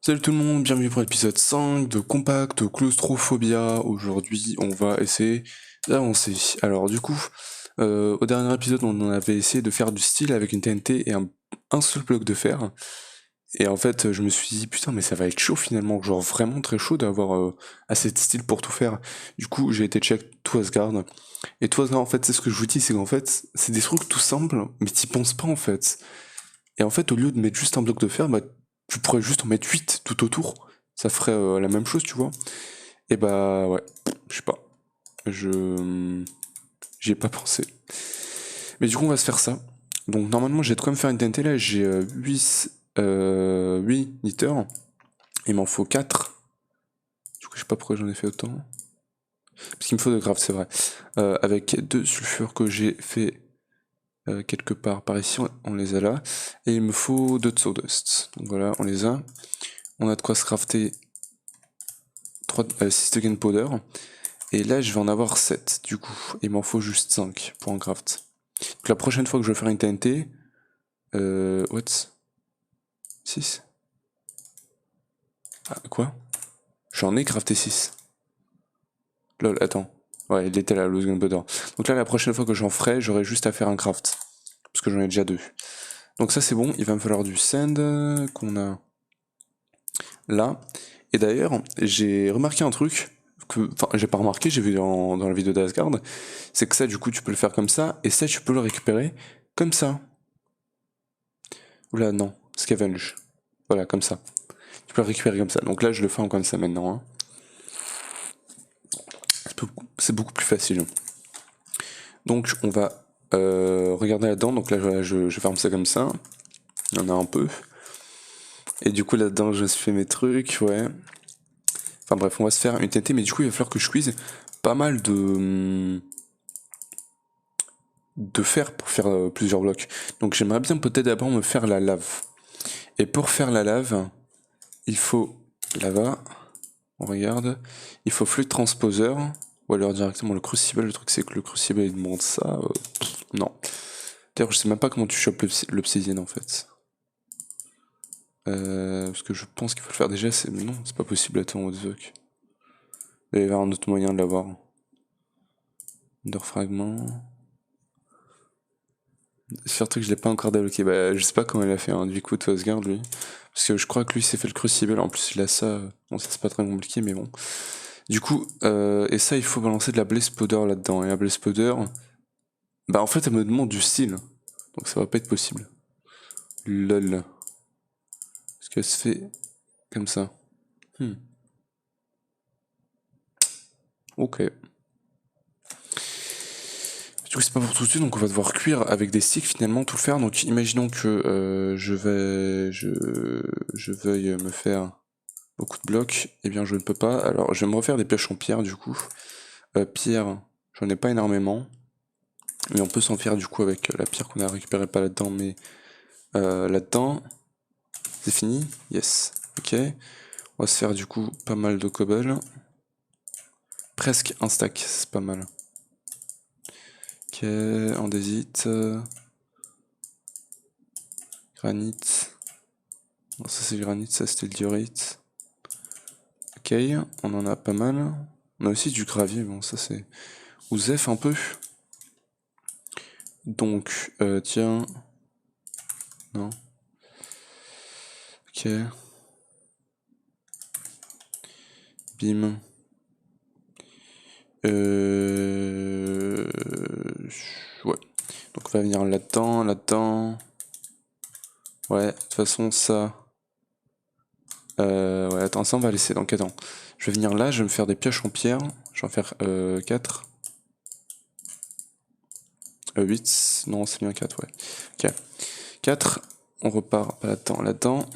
Salut tout le monde, bienvenue pour l'épisode 5 de Compact Claustrophobia. Aujourd'hui, on va essayer d'avancer. Alors du coup, au dernier épisode, on en avait essayé de faire du style avec une TNT et un seul bloc de fer. Et en fait, je me suis dit, putain, mais ça va être chaud finalement, genre vraiment très chaud d'avoir assez de style pour tout faire. Du coup, j'ai été check To Asgard. Et To Asgard, en fait, c'est ce que je vous dis, c'est qu'en fait, c'est des trucs tout simples, mais t'y penses pas en fait. Et en fait, au lieu de mettre juste un bloc de fer, bah, tu pourrais juste en mettre 8 tout autour. Ça ferait la même chose, tu vois. Et bah ouais, je sais pas. Je J'y ai pas pensé. Mais du coup, on va se faire ça. Donc normalement, j'ai de quoi me faire une TNT là. J'ai 8 litres. Il m'en faut 4. Du coup, je sais pas pourquoi j'en ai fait autant. Parce qu'il me faut de grave, c'est vrai. Avec 2 sulfures que j'ai fait quelque part par ici, on les a là. Et il me faut 2 de sawdust. Donc voilà, on les a. On a de quoi se crafter 6 de gunpowder. Et là, je vais en avoir 7 du coup. Il m'en faut juste 5 pour en craft. Donc la prochaine fois que je vais faire une TNT. What 6. Ah, quoi? J'en ai crafté 6. Lol, attends. Ouais, il était là, le gunpowder. Donc là, la prochaine fois que j'en ferai, j'aurai juste à faire un craft. Parce que j'en ai déjà 2. Donc ça, c'est bon. Il va me falloir du sand qu'on a là. Et d'ailleurs, j'ai remarqué un truc. Enfin, j'ai pas remarqué, j'ai vu dans la vidéo d'Asgard, c'est que ça, du coup, tu peux le faire comme ça, et ça, tu peux le récupérer comme ça. Oula, non, scavenge. Voilà, comme ça. Tu peux le récupérer comme ça. Donc là, je le fais en comme ça maintenant. Hein. C'est beaucoup plus facile. Donc, on va regarder là-dedans. Donc là, voilà, je ferme ça comme ça. Il y en a un peu. Et du coup, là-dedans, je fais mes trucs, ouais. Enfin bref, on va se faire une TNT, mais du coup, il va falloir que je cuise pas mal de fer pour faire plusieurs blocs. Donc j'aimerais bien peut-être d'abord me faire la lave. Et pour faire la lave, il faut lava, on regarde, il faut fluid transposer, ou alors directement le crucible. Le truc c'est que le crucible il demande ça. Non. D'ailleurs, je sais même pas comment tu chopes l'obsidienne en fait. Parce que je pense qu'il faut le faire déjà, c'est. Non, c'est pas possible, attends, what the fuck. Il va y avoir un autre moyen de l'avoir. Under fragment. Surtout que je l'ai pas encore débloqué. Bah, je sais pas comment il a fait, hein, du coup, Asgard, lui. Parce que je crois que lui s'est fait le crucible. En plus, il a ça. Bon, ça c'est pas très compliqué, mais bon. Du coup, et ça, il faut balancer de la blaze powder là-dedans. Et la blaze powder, bah en fait, elle me demande du style. Donc ça va pas être possible. Lol. Parce qu'elle se fait comme ça. Ok. Du coup, c'est pas pour tout de suite, donc on va devoir cuire avec des sticks finalement tout le faire. Donc imaginons que je veuille me faire beaucoup de blocs, eh bien je ne peux pas. Alors je vais me refaire des pioches en pierre du coup. Pierre, j'en ai pas énormément. Mais on peut s'en faire du coup avec la pierre qu'on a récupérée pas là-dedans, mais là-dedans. C'est fini? Yes. Ok. On va se faire du coup pas mal de cobble. Presque un stack, c'est pas mal. Ok, andésite. Granit. Non, ça c'est le granit, ça c'était le diorite. Ok, on en a pas mal. On a aussi du gravier, bon ça c'est ouzef un peu. Donc, tiens. Non. Ok. Bim. Ouais. Donc on va venir là-dedans, là-dedans. Ouais, de toute façon ça. Ouais, attends, ça on va laisser. Donc attends. Je vais venir là, je vais me faire des pioches en pierre. Je vais en faire 4. 8. Non, c'est bien 4, ouais. Ok. 4. On repart là-dedans, là-dedans.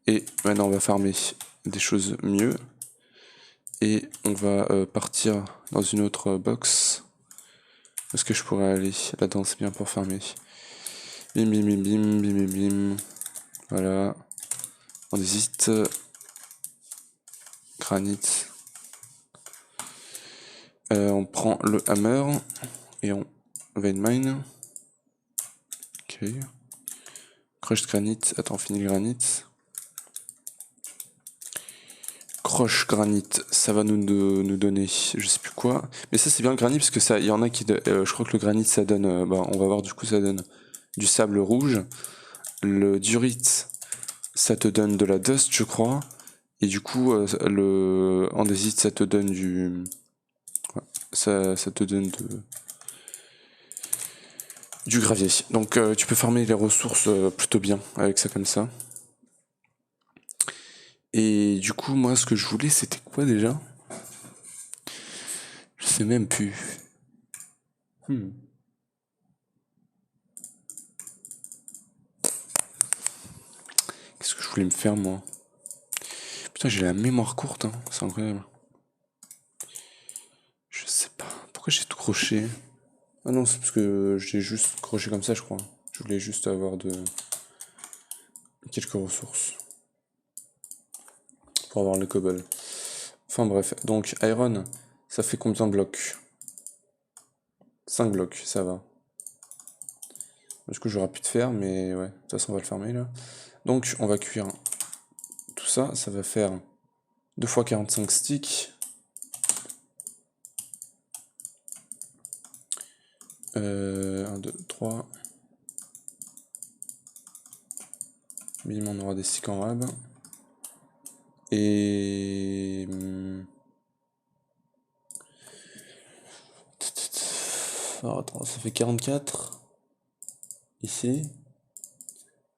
Et maintenant on va farmer des choses mieux. Et on va partir dans une autre box. Est-ce que je pourrais aller là-dedans? C'est bien pour farmer. Bim bim bim bim bim bim bim. Voilà. Andésite. Granit. On prend le hammer. Et on vein mine. Ok. Crushed granit. Attends, fini le granit. roche granit, ça va nous donner je sais plus quoi. Mais ça c'est bien le granit parce que ça, il y en a qui, je crois que le granit ça donne, on va voir du coup ça donne du sable rouge. Le durite, ça te donne de la dust je crois. Et du coup le andésite ça te donne du, ouais, ça te donne du gravier. Donc tu peux farmer les ressources plutôt bien avec ça comme ça. Et du coup, moi, ce que je voulais, c'était quoi déjà? Je sais même plus. Qu'est-ce que je voulais me faire, moi? Putain, j'ai la mémoire courte, hein. C'est incroyable. Je sais pas. Pourquoi j'ai tout croché? Ah non, c'est parce que j'ai juste croché comme ça, je crois. Je voulais juste avoir quelques ressources pour avoir le cobble. Enfin bref, donc iron, ça fait combien de blocs? 5 blocs, ça va. Du coup, j'aurai plus de fer, mais ouais, de toute façon, on va le fermer là. Donc, on va cuire tout ça, ça va faire 2 fois 45 sticks. 1, 2, 3. Bim, on aura des sticks en rab. Et... Alors, attends, ça fait 44. Ici.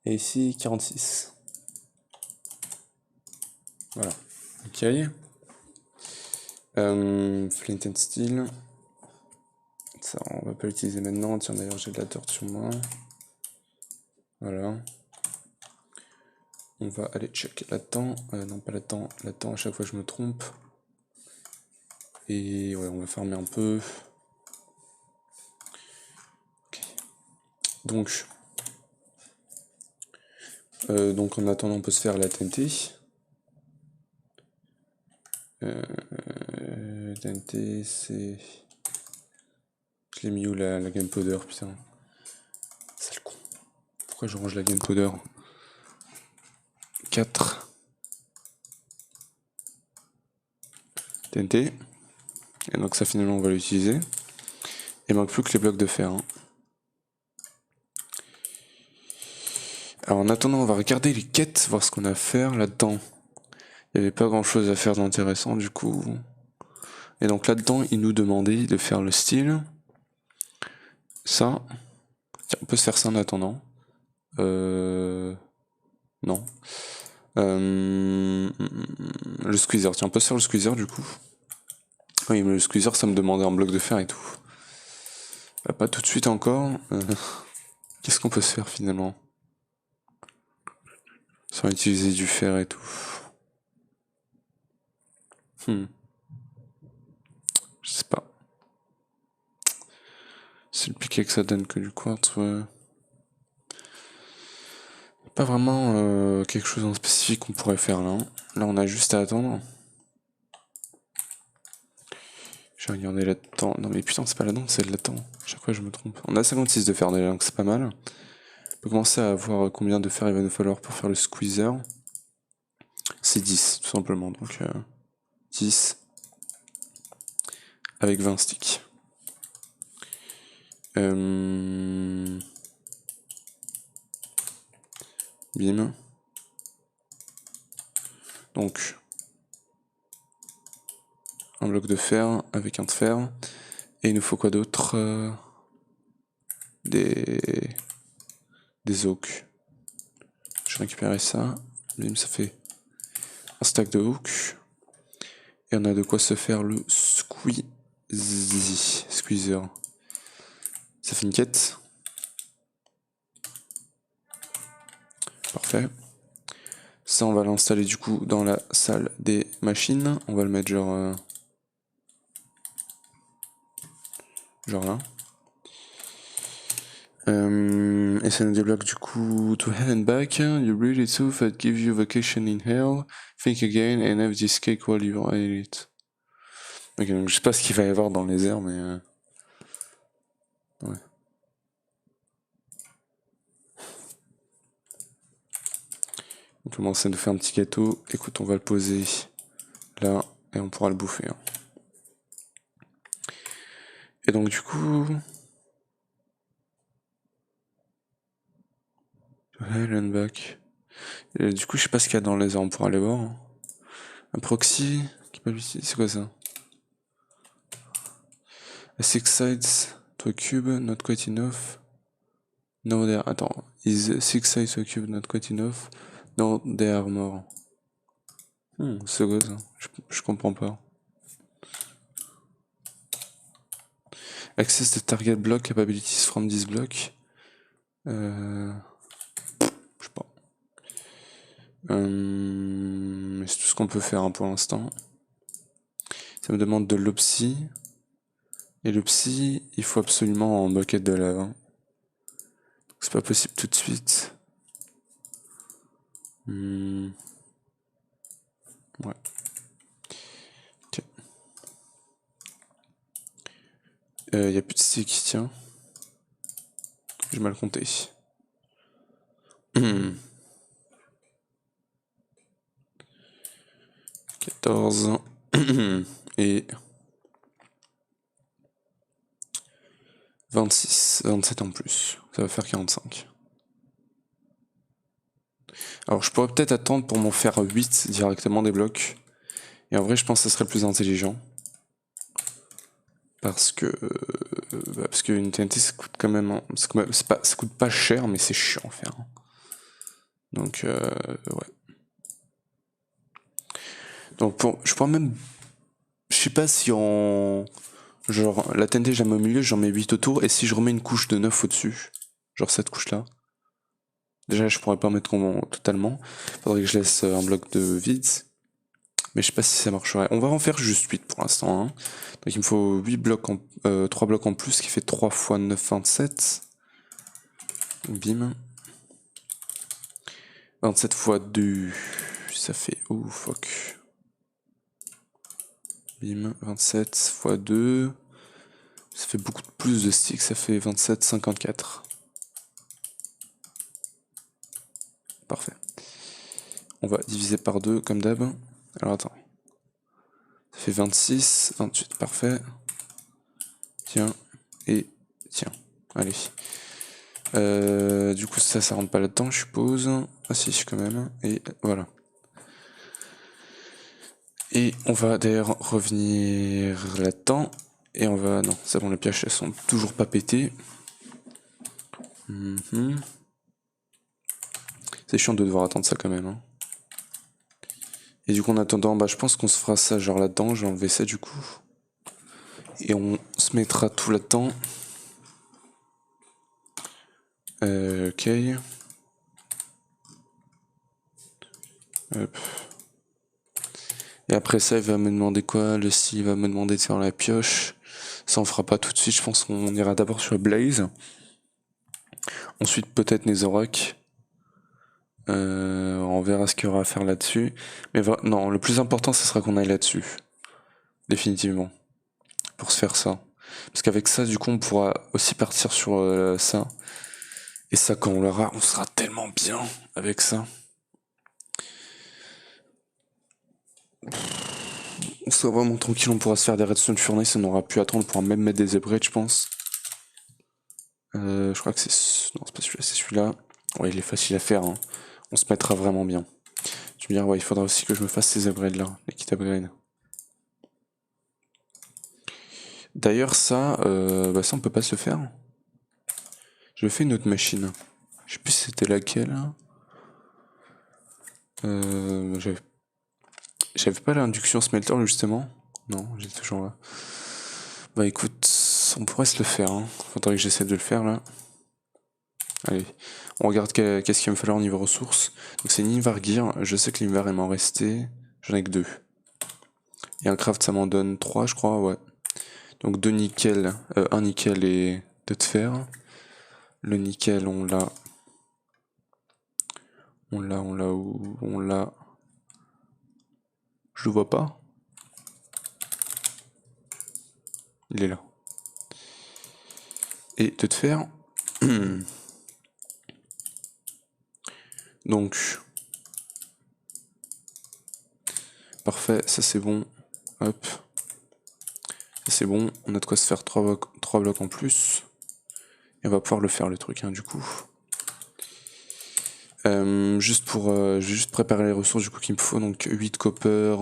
Et ici, 46. Voilà. Ok. Flint and Steel. Ça, on va pas l'utiliser maintenant. Tiens, d'ailleurs, j'ai de la dirt sur moi. Voilà. On va aller check là-dedans. Non, pas là-dedans. Là-dedans, à chaque fois, je me trompe. Et ouais, on va farmer un peu. Okay. Donc en attendant, on peut se faire la TNT. TNT, c'est... Je l'ai mis où la gunpowder, putain. Sale con. Pourquoi je range la gunpowder? 4. TNT. Et donc ça finalement on va l'utiliser. Il manque plus que les blocs de fer. Hein. Alors en attendant, on va regarder les quêtes, voir ce qu'on a à faire là-dedans. Il n'y avait pas grand chose à faire d'intéressant du coup. Et donc là-dedans, il nous demandait de faire le style. Ça. Tiens, on peut se faire ça en attendant. Non. Le squeezer. Tiens, on peut se faire le squeezer du coup. Oui, mais le squeezer, ça me demandait un bloc de fer et tout. Bah, pas tout de suite encore. Qu'est-ce qu'on peut se faire finalement? Sans utiliser du fer et tout. Je sais pas. C'est le piquet que ça donne que du quartz, ouais. Pas vraiment quelque chose en spécifique qu'on pourrait faire là. Là, on a juste à attendre. Je vais regarder là-dedans. Non mais putain, c'est pas là-dedans, c'est là-dedans. Chaque fois, je me trompe. On a 56 de fer déjà, donc c'est pas mal. On peut commencer à voir combien de fer il va nous falloir pour faire le squeezer. C'est 10, tout simplement. Donc 10 avec 20 sticks. Bim. Donc, un bloc de fer avec un de fer. Et il nous faut quoi d'autre? Des oaks. Je vais récupérer ça. Bim, ça fait un stack de oak. Et on a de quoi se faire le squeezer. Ça fait une quête. Parfait. Ça, on va l'installer du coup dans la salle des machines. On va le mettre genre là. Et ça nous débloque du coup to hell and back. You breathe it so that gives you vacation in hell. Think again and have this cake while you're at it. Ok, donc je sais pas ce qu'il va y avoir dans les airs, mais ouais. On commence à nous faire un petit gâteau. Écoute, on va le poser là, et on pourra le bouffer. Hein. Et donc du coup... Hell back. Et du coup, je sais pas ce qu'il y a dans le laser, on pourra aller voir. Hein. Un proxy, c'est quoi ça? A six sides to a cube, not quite enough. No, there. Attends, is six sides to a cube not quite enough? No, there are more. C'est quoi ça? Je comprends pas. Access the target block capabilities from this block. Je sais pas. C'est tout ce qu'on peut faire hein, pour l'instant. Ça me demande de l'opsy. Et l'opsy, il faut absolument en bucket de lave. Hein. C'est pas possible tout de suite. Ouais. Ok. Y a plus de stick, tiens. J'ai mal compté. 14 et 26, 27 en plus. Ça va faire 45. Alors je pourrais peut-être attendre pour m'en faire 8 directement des blocs. Et en vrai je pense que ce serait le plus intelligent. Parce que une TNT ça coûte quand même... ça coûte pas cher mais c'est chiant à faire. Donc ouais. Donc je pourrais même... Je sais pas si en... Genre la TNT j'aime au milieu, j'en mets 8 autour. Et si je remets une couche de 9 au-dessus, genre cette couche là. Déjà je pourrais pas mettre totalement. Faudrait que je laisse un bloc de vide. Mais je sais pas si ça marcherait. On va en faire juste 8 pour l'instant. Hein. Donc il me faut 8 blocs 3 blocs en plus, ce qui fait 3 x 9, 27. Bim. 27 x 2, ça fait... Oh fuck. Bim, 27 x 2. Ça fait beaucoup plus de sticks, ça fait 27, 54. Parfait. On va diviser par 2 comme d'hab. Alors attends. Ça fait 26, 28, parfait. Tiens, et tiens. Allez. Du coup ça rentre pas là-dedans je suppose. Ah si quand même. Et voilà. Et on va d'ailleurs revenir là-dedans. Et on va... Non, c'est bon, les pièges elles sont toujours pas pétées. C'est chiant de devoir attendre ça quand même. Hein. Et du coup en attendant, bah je pense qu'on se fera ça genre là-dedans. Je vais enlever ça du coup. Et on se mettra tout là-dedans. Ok. Hop. Et après ça, il va me demander quoi? Le style va me demander de faire la pioche. Ça on fera pas tout de suite, je pense qu'on ira d'abord sur Blaze. Ensuite peut-être Netherrock. On verra ce qu'il y aura à faire là-dessus. Mais non, le plus important ce sera qu'on aille là-dessus. Définitivement. Pour se faire ça. Parce qu'avec ça, du coup, on pourra aussi partir sur ça. Et ça, quand on l'aura, on sera tellement bien avec ça. On sera vraiment tranquille, on pourra se faire des redstone furnace, on n'aura plus à attendre, on pourra même mettre des zebrettes, je pense. Je crois que c'est... Non, c'est pas celui-là, c'est celui-là. Ouais, il est facile à faire, hein. On se mettra vraiment bien. Tu me diras, ouais, il faudra aussi que je me fasse ces upgrades là, les kits upgrades. D'ailleurs, ça on peut pas se le faire. Je fais une autre machine. Je sais plus si c'était laquelle. J'avais pas l'induction smelter justement. Non, j'ai toujours là. Bah écoute, on pourrait se le faire. Hein. Faudrait que j'essaie de le faire là. Allez, on regarde qu'est-ce qu'il va me falloir au niveau ressources. Donc c'est une Invar Gear. Je sais que l'Invar il m'en restait. J'en ai que 2. Et un craft ça m'en donne 3 je crois, ouais. Donc 2 nickel, un nickel et 2 de fer. Le nickel on l'a. On l'a où? On l'a. Je le vois pas. Il est là. Et 2 de fer. Donc parfait, ça c'est bon. Hop. Ça c'est bon, on a de quoi se faire 3 blocs en plus. Et on va pouvoir le faire le truc, hein, du coup. Juste pour... je vais juste préparer les ressources du coup qu'il me faut. Donc 8 copper,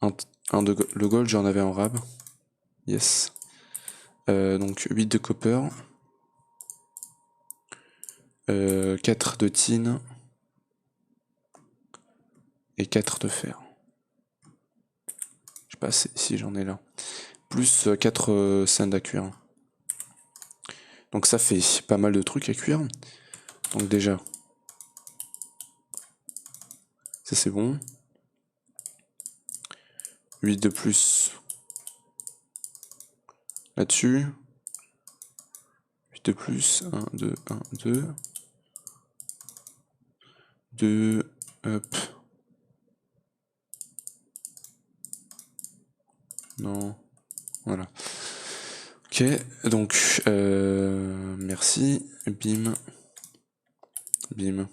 le gold, j'en avais en rab. Yes. Donc 8 de copper. 4 de tin. Et 4 de fer. Je sais pas si j'en ai là. Plus 4 sand à cuire. Donc ça fait pas mal de trucs à cuire. Donc déjà, ça c'est bon. 8 de plus là-dessus. 8 de plus. 1, 2, 1, 2. 2. Hop. Non. Voilà. Ok, donc merci. Bim. Bim.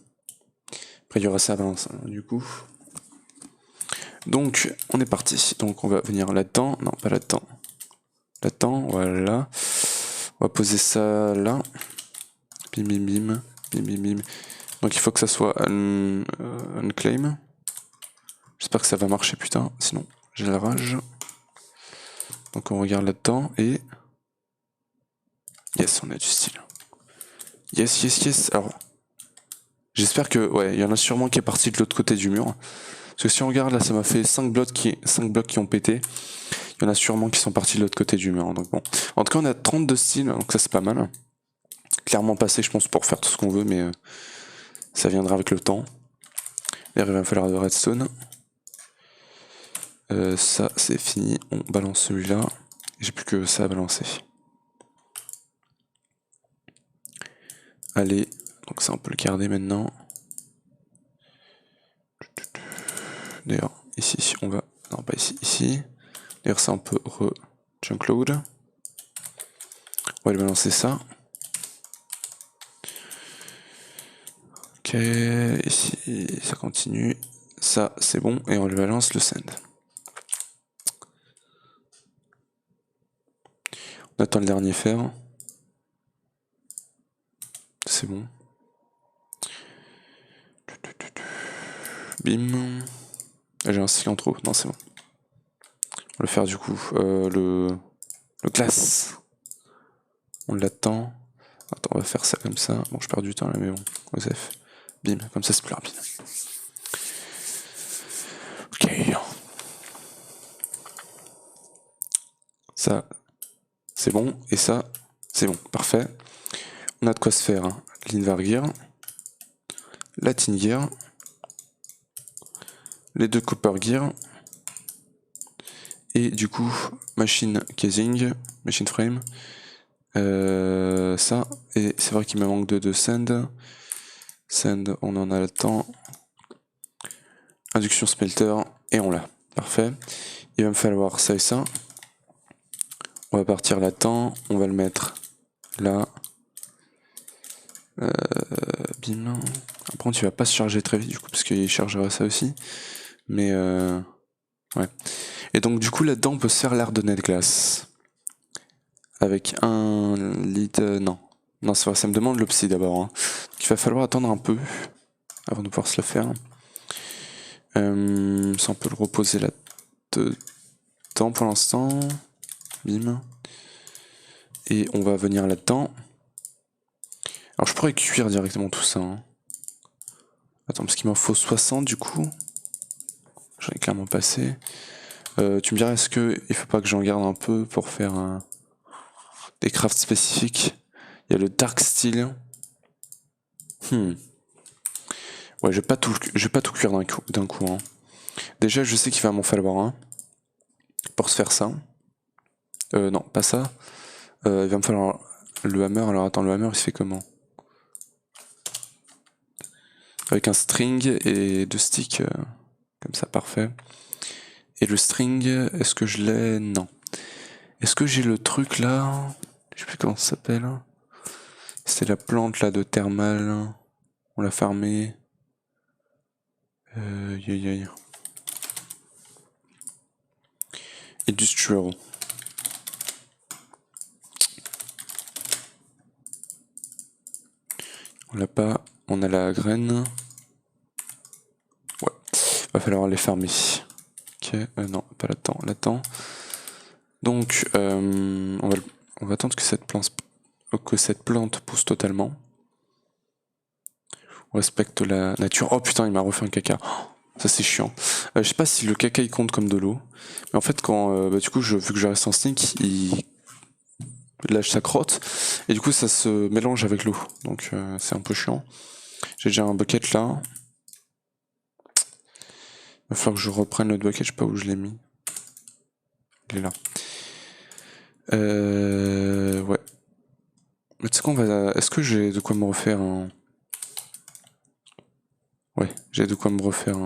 Après il y aura ça avant, du coup. Donc on est parti. Donc on va venir là-dedans. Non, pas là-dedans. Là-dedans, voilà. On va poser ça là. Bim bim bim. Bim bim bim. Donc il faut que ça soit unclaim. J'espère que ça va marcher, putain. Sinon, j'ai la rage. Donc on regarde là-dedans et... Yes, on a du style. Yes, yes, yes. Alors, j'espère que... Ouais, il y en a sûrement qui est parti de l'autre côté du mur. Parce que si on regarde là, ça m'a fait 5 blocs qui ont pété. Il y en a sûrement qui sont partis de l'autre côté du mur. Donc bon. En tout cas, on a 32 styles, donc ça c'est pas mal. Clairement passé, je pense, pour faire tout ce qu'on veut, mais ça viendra avec le temps. Là, il va me falloir de redstone. Ça, c'est fini. On balance celui-là. J'ai plus que ça à balancer. Allez, donc ça, on peut le garder maintenant. D'ailleurs, ici, on va... Non, pas ici, ici. D'ailleurs, ça, on peut re-junkload. On va aller balancer ça. Ok, ici, ça continue. Ça, c'est bon. Et on le balance le send. On attend le dernier fer. C'est bon. Bim. J'ai un cycle en trop. Non, c'est bon. On va le faire du coup. Le glace. On l'attend. Attends, on va faire ça comme ça. Bon, je perds du temps là, mais bon. Osef. Bim. Comme ça, c'est plus rapide. Ok. Ça, c'est bon. Et ça, c'est bon. Parfait. On a de quoi se faire. Hein. L'Invar Gear. La Tin Gear. Les 2 Copper Gear. Et du coup, Machine Casing. Machine Frame. Ça. Et c'est vrai qu'il me manque de sand. Sand, on en a le temps. Induction Smelter. Et on l'a. Parfait. Il va me falloir ça et ça. On va partir là-dedans. On va le mettre là. Bim. Après, il va pas se charger très vite du coup, parce qu'il chargera ça aussi. Mais ouais. Et donc, du coup, là-dedans, on peut se faire l'air de net glace. Avec un litre. Non. Non, c'est vrai, ça me demande l'opsie d'abord. Hein. Il va falloir attendre un peu avant de pouvoir se le faire. Ça, on peut le reposer là-dedans pour l'instant. Bim. Et on va venir là-dedans. Alors je pourrais cuire directement tout ça. Hein. Attends, parce qu'il m'en faut 60 du coup. J'en ai clairement passé. Tu me dirais, est-ce qu'il faut pas que j'en garde un peu pour faire des crafts spécifiques? Il y a le Dark Steel. Ouais, je vais pas tout cuire d'un coup. Hein. Déjà, je sais qu'il va m'en falloir un pour se faire ça. Non, pas ça. Il va me falloir le hammer. Alors attends, le hammer, il se fait comment? Avec un string et 2 sticks. Comme ça, parfait. Et le string, est-ce que je l'ai? Non. Est-ce que j'ai le truc là? Je sais plus comment ça s'appelle. C'était la plante là de thermal. On l'a farmé. Industrial. On l'a pas, on a la graine. Ouais, va falloir les farmer. Ok, non, pas là-dedans, là-dedans. Donc, on va attendre que cette plante pousse totalement. On respecte la nature. Oh putain, il m'a refait un caca. Oh, ça c'est chiant. Je sais pas si le caca il compte comme de l'eau. Mais en fait, quand du coup, vu que je reste en sneak, il lâche sa crotte. Et du coup, ça se mélange avec l'eau. Donc, c'est un peu chiant. J'ai déjà un bucket là. Il va falloir que je reprenne l'autre bucket. Je sais pas où je l'ai mis. Il est là. Ouais. Mais tu sais qu'on va. Est-ce que j'ai de quoi me refaire un. Ouais, j'ai de quoi me refaire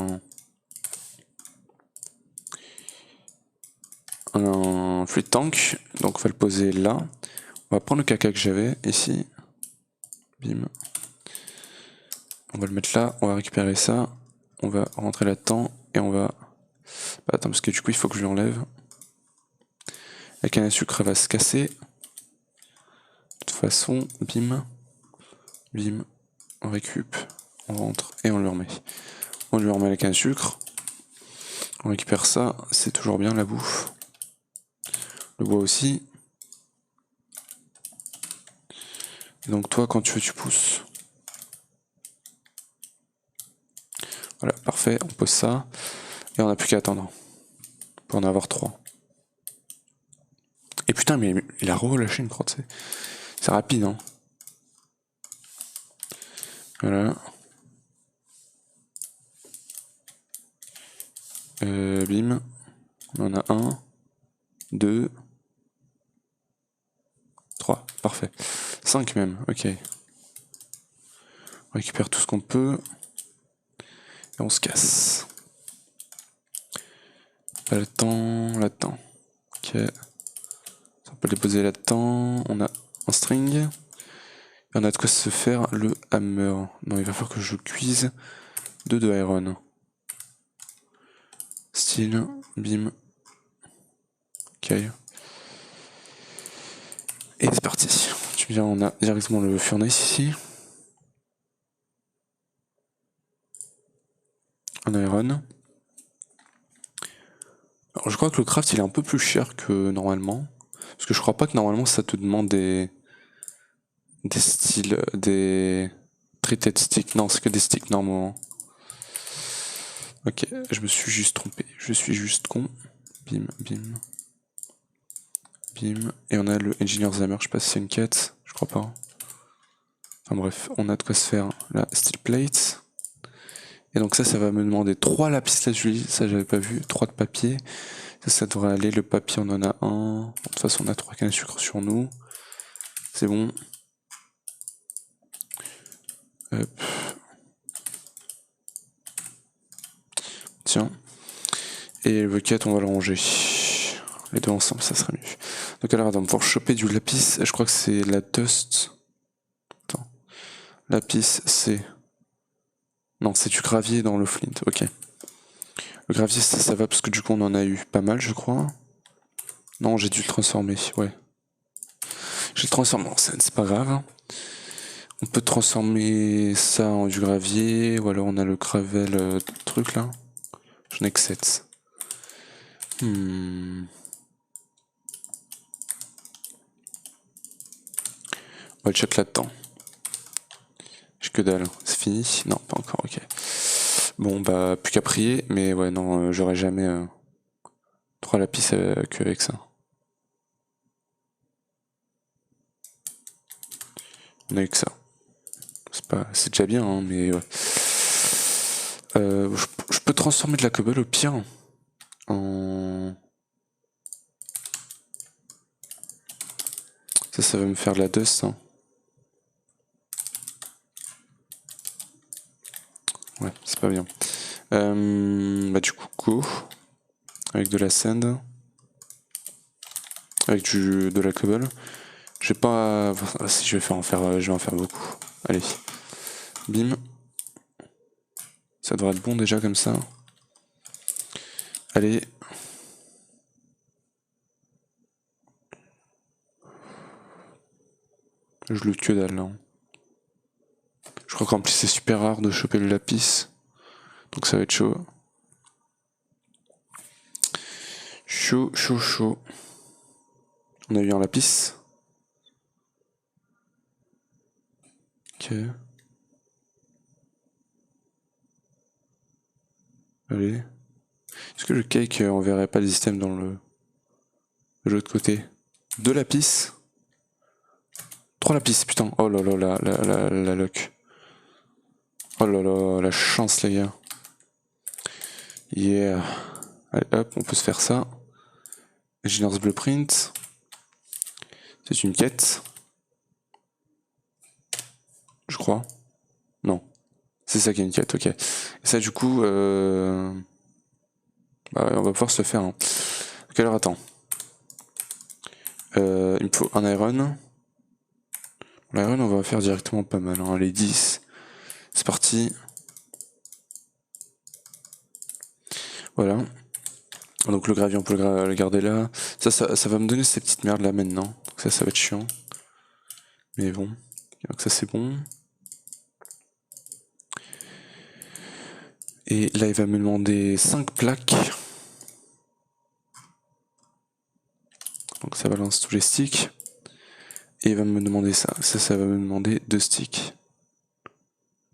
un fluid tank. Donc on va le poser là. On va prendre le caca que j'avais ici. Bim. On va le mettre là. On va récupérer ça. On va rentrer là-dedans. Et on va. Bah, attends, parce que du coup il faut que je l'enlève. La canne à sucre va se casser. De toute façon, bim. Bim. On récup. On rentre et on lui remet. On lui remet la canne à sucre. On récupère ça. C'est toujours bien la bouffe. Le bois aussi. Et donc toi, quand tu veux, tu pousses. Voilà, parfait, on pose ça. Et on n'a plus qu'à attendre. On peut en avoir 3. Et putain, mais il a relâché une crotte. C'est rapide, hein. Voilà. Bim. On en a 1, 2, 3. Parfait. 5 même, ok. On récupère tout ce qu'on peut. Et on se casse. Pas là-dedans, là-dedans. Ok. On peut les poser là-dedans. On a un string. Et on a de quoi se faire le hammer. Non, il va falloir que je cuise 2 de iron. Style, bim. Ok. Et c'est parti. Tu me dis, on a directement le furnace ici. En iron. Alors je crois que le craft il est un peu plus cher que normalement. Parce que je crois pas que normalement ça te demande des styles, des treated sticks. Non, c'est que des sticks normaux. Ok, je me suis juste trompé. Je suis juste con. Bim, bim. Bim. Et on a le Engineer's Hammer. Je sais pas si c'est une quête. Je crois pas. Enfin bref, on a de quoi se faire la steel plate. Et donc ça va me demander 3 lapis lazuli. Ça j'avais pas vu. 3 de papier. Ça devrait aller. Le papier on en a un. De toute façon on a 3 cannes à sucre sur nous. C'est bon. Hop. Tiens. Et le bucket, on va le ranger. Les deux ensemble, ça serait mieux. Donc alors attends, pour choper du lapis, je crois que c'est la dust. Attends. Lapis, c'est... Non, c'est du gravier dans le flint, ok. Le gravier, ça va parce que du coup on en a eu pas mal, je crois. Non, j'ai dû le transformer, ouais. J'ai le transformé en scène, c'est pas grave. On peut transformer ça en du gravier, ou alors on a le gravel truc là. J'en ai que 7. On va le check là-dedans. J'ai que dalle, c'est fini? Non, pas encore, ok. Bon, bah, plus qu'à prier, mais ouais, non, j'aurais jamais 3 lapis qu'avec ça. On a eu que ça. C'est déjà bien, hein, mais ouais. Je peux transformer de la cobble au pire en... Ça va me faire de la dust, hein. Ouais, c'est pas bien. Bah du coup, go. Avec de la sand. Avec de la cobble. Je vais pas... Si je vais en faire beaucoup. Allez. Bim. Ça devrait être bon déjà comme ça. Allez. Je loot que dalle là. Je crois qu'en plus c'est super rare de choper le lapis. Donc ça va être chaud. Chaud, chaud, chaud. On a eu un lapis. Ok. Allez. Est-ce que le cake, on verrait pas les items dans le de l'autre côté? 2 lapis. 3 lapis, putain. Oh là là, la luck. Oh là là, la chance, les gars. Yeah. Allez, hop, on peut se faire ça. Engineer's Blueprint. C'est une quête. Je crois. Non. C'est ça qui est une quête, ok. Et ça, du coup, bah, on va pouvoir se le faire. Hein. Donc, alors, attends. Il me faut un iron. L'iron, on va faire directement pas mal. Hein. Les 10. C'est parti. Voilà. Donc le gravier, on peut le garder là. Ça va me donner ces petites merdes là maintenant. Donc ça va être chiant. Mais bon. Donc ça, c'est bon. Et là, il va me demander 5 plaques. Donc ça balance tous les sticks. Et il va me demander ça. Ça va me demander 2 sticks.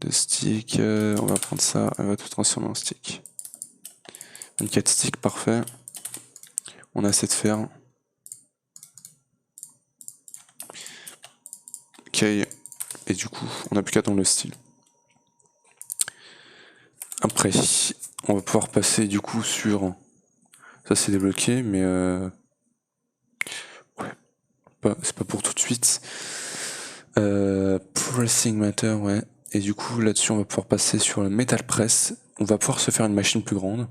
2 sticks. On va prendre ça. On va tout transformer en stick. 24 sticks, parfait. On a assez de fer. Ok. Et du coup, on n'a plus qu'à attendre le style. Après, on va pouvoir passer du coup sur... Ça c'est débloqué, mais ouais, c'est pas pour tout de suite. Pressing matter, ouais. Et du coup, là-dessus, on va pouvoir passer sur le metal press. On va pouvoir se faire une machine plus grande.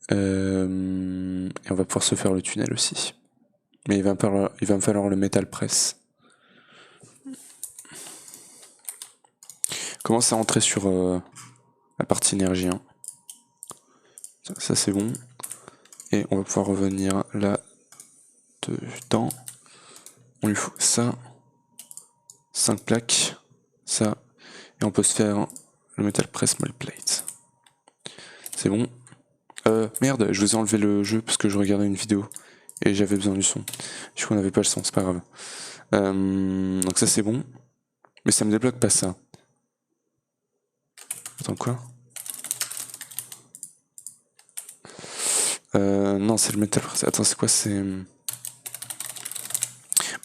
Et on va pouvoir se faire le tunnel aussi. Mais il va me falloir le metal press. Commence à rentrer sur la partie énergie. Hein. Ça c'est bon. Et on va pouvoir revenir là dedans. On lui faut ça. 5 plaques. Ça. Et on peut se faire le metal press mold plate. C'est bon. Merde, je vous ai enlevé le jeu parce que je regardais une vidéo. Et j'avais besoin du son. Du coup on n'avait pas le son, c'est pas grave. Donc ça c'est bon. Mais ça me débloque pas ça. Attends quoi? Non, c'est le metal press. Attends, c'est quoi? C'est... Bon,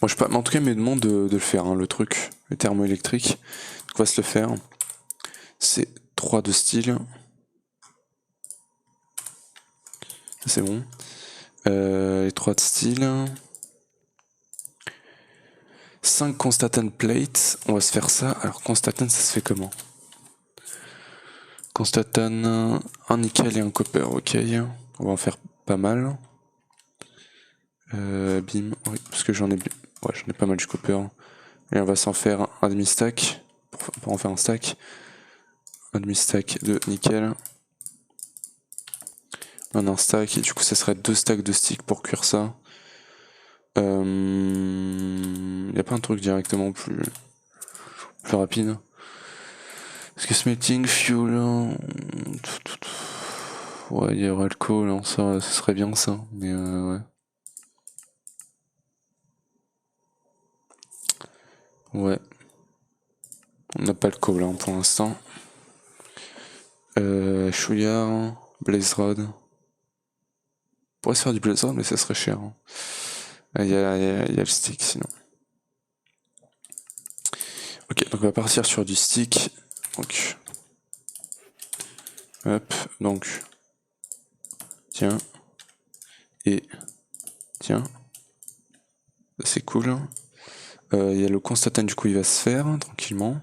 je sais pas, mais en tout cas, il me demande de le faire, hein, le truc, le thermoélectrique. Donc, on va se le faire. C'est 3 de style. C'est bon. Les 3 de style. 5 constatant plates. On va se faire ça. Alors, constatant, ça se fait comment? Constatant, un nickel et un copper, ok. On va en faire pas mal. Bim, oui, parce que j'en ai pas mal du copper. Et on va s'en faire un demi-stack, pour en faire un stack. Un demi-stack de nickel. Un stack, et du coup ça serait 2 stacks de stick pour cuire ça. Y a pas un truc directement plus rapide? Parce que smelting, fuel... Ouais, il y aurait le coal, hein, ça serait bien ça, mais ouais. Ouais. On n'a pas le coal hein, pour l'instant. Chouillard, blaze rod. On pourrait se faire du blaze rod, mais ça serait cher. Hein. Il y a le stick sinon. Ok, donc on va partir sur du stick. Donc, hop, donc, tiens, et tiens, c'est cool. Il y a le constatant, du coup il va se faire tranquillement.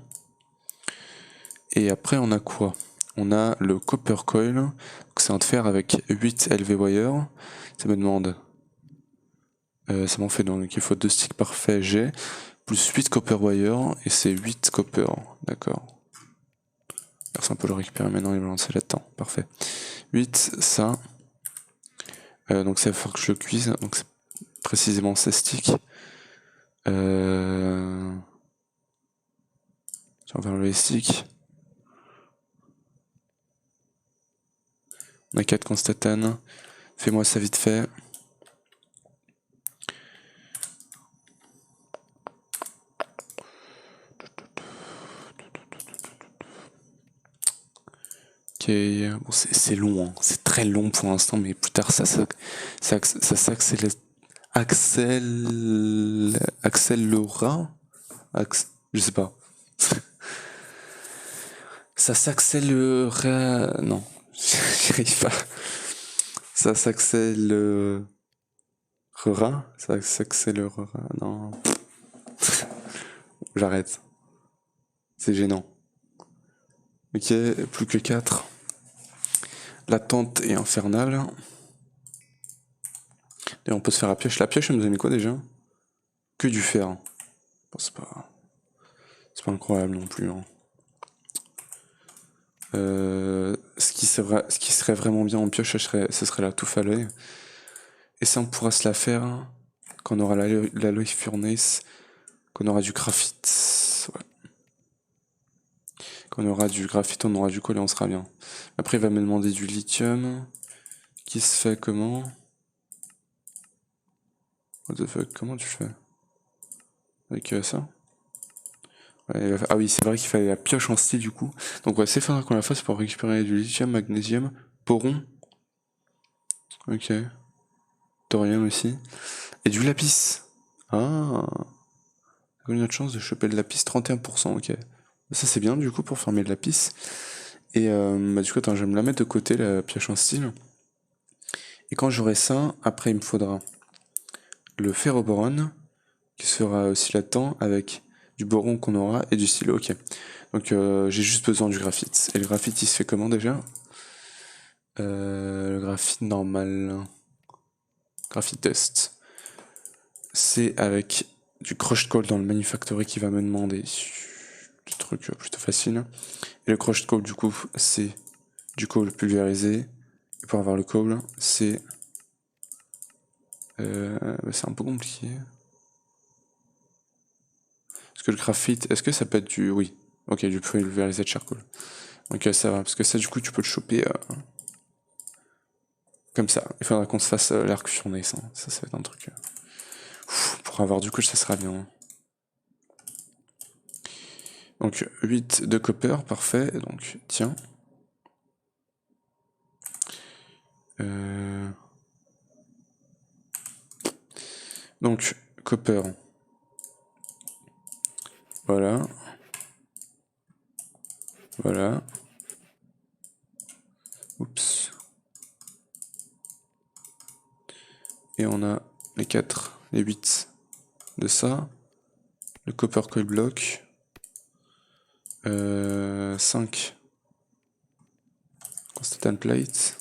Et après on a quoi? On a le copper coil, c'est un de fer avec 8 LV wire. Ça me demande, ça m'en fait donc il faut 2 sticks parfaits G, plus 8 copper wire, et c'est 8 copper, d'accord. Alors ça on peut le récupérer maintenant et le lancer là-dedans, parfait. 8, ça. Donc ça va falloir que je le cuise, donc c'est précisément 16 sticks. On va enlever les sticks. On a 4 constatane. Fais-moi ça vite fait. Ok, bon, c'est long, hein. C'est très long pour l'instant, mais plus tard ça s'accélère. Accélérera. Je sais pas. Ça s'accélérera. Non, j'y arrive pas. Ça s'accélérera. Ça s'accélérera. Non. J'arrête. C'est gênant. Ok, plus que 4. L'attente est infernale. Et on peut se faire la pioche. La pioche, elle nous a mis quoi déjà? Que du fer. Bon, c'est pas incroyable non plus. Hein. Ce qui serait vraiment bien en pioche, ce serait la touffe à l'œil. Et ça, on pourra se la faire quand on aura l'alloy furnace, qu'on aura du graphite. Ouais. Quand on aura du graphite, on aura du colle et on sera bien. Après, il va me demander du lithium. Qui se fait comment? What the fuck, comment tu fais? Avec ça? Ouais, ah oui, c'est vrai qu'il fallait la pioche en style du coup. Donc ouais, c'est faudra qu'on la fasse pour récupérer du lithium, magnésium, poron. Ok. Thorium aussi. Et du lapis. Ah. On a une autre chance de choper le lapis, 31%, ok. Ça c'est bien du coup pour farmer le lapis. Et bah du coup, attends, je vais me la mettre de côté, la pioche en style. Et quand j'aurai ça, après il me faudra le ferroboron, qui sera aussi là-dedans, avec du boron qu'on aura et du stylo, ok. Donc j'ai juste besoin du graphite. Et le graphite il se fait comment déjà? Le graphite normal. Graphite dust. C'est avec du crushed coal dans le manufactory qui va me demander des trucs plutôt faciles. Et le crushed coal du coup c'est du coal pulvérisé. Et pour avoir le coal c'est un peu compliqué. Est-ce que le graphite, est-ce que ça peut être du... Oui. Ok, du pulvérisé de charcoal. Donc ça va, parce que ça du coup tu peux le choper comme ça. Il faudra qu'on se fasse l'arc furnace. Hein. Ça va être un truc... pour avoir du coup ça sera bien. Donc 8 de copper, parfait. Donc tiens. Donc copper. Voilà. Voilà. Oups. Et on a les 4, les 8 de ça. Le copper coil block. 5 constant plate.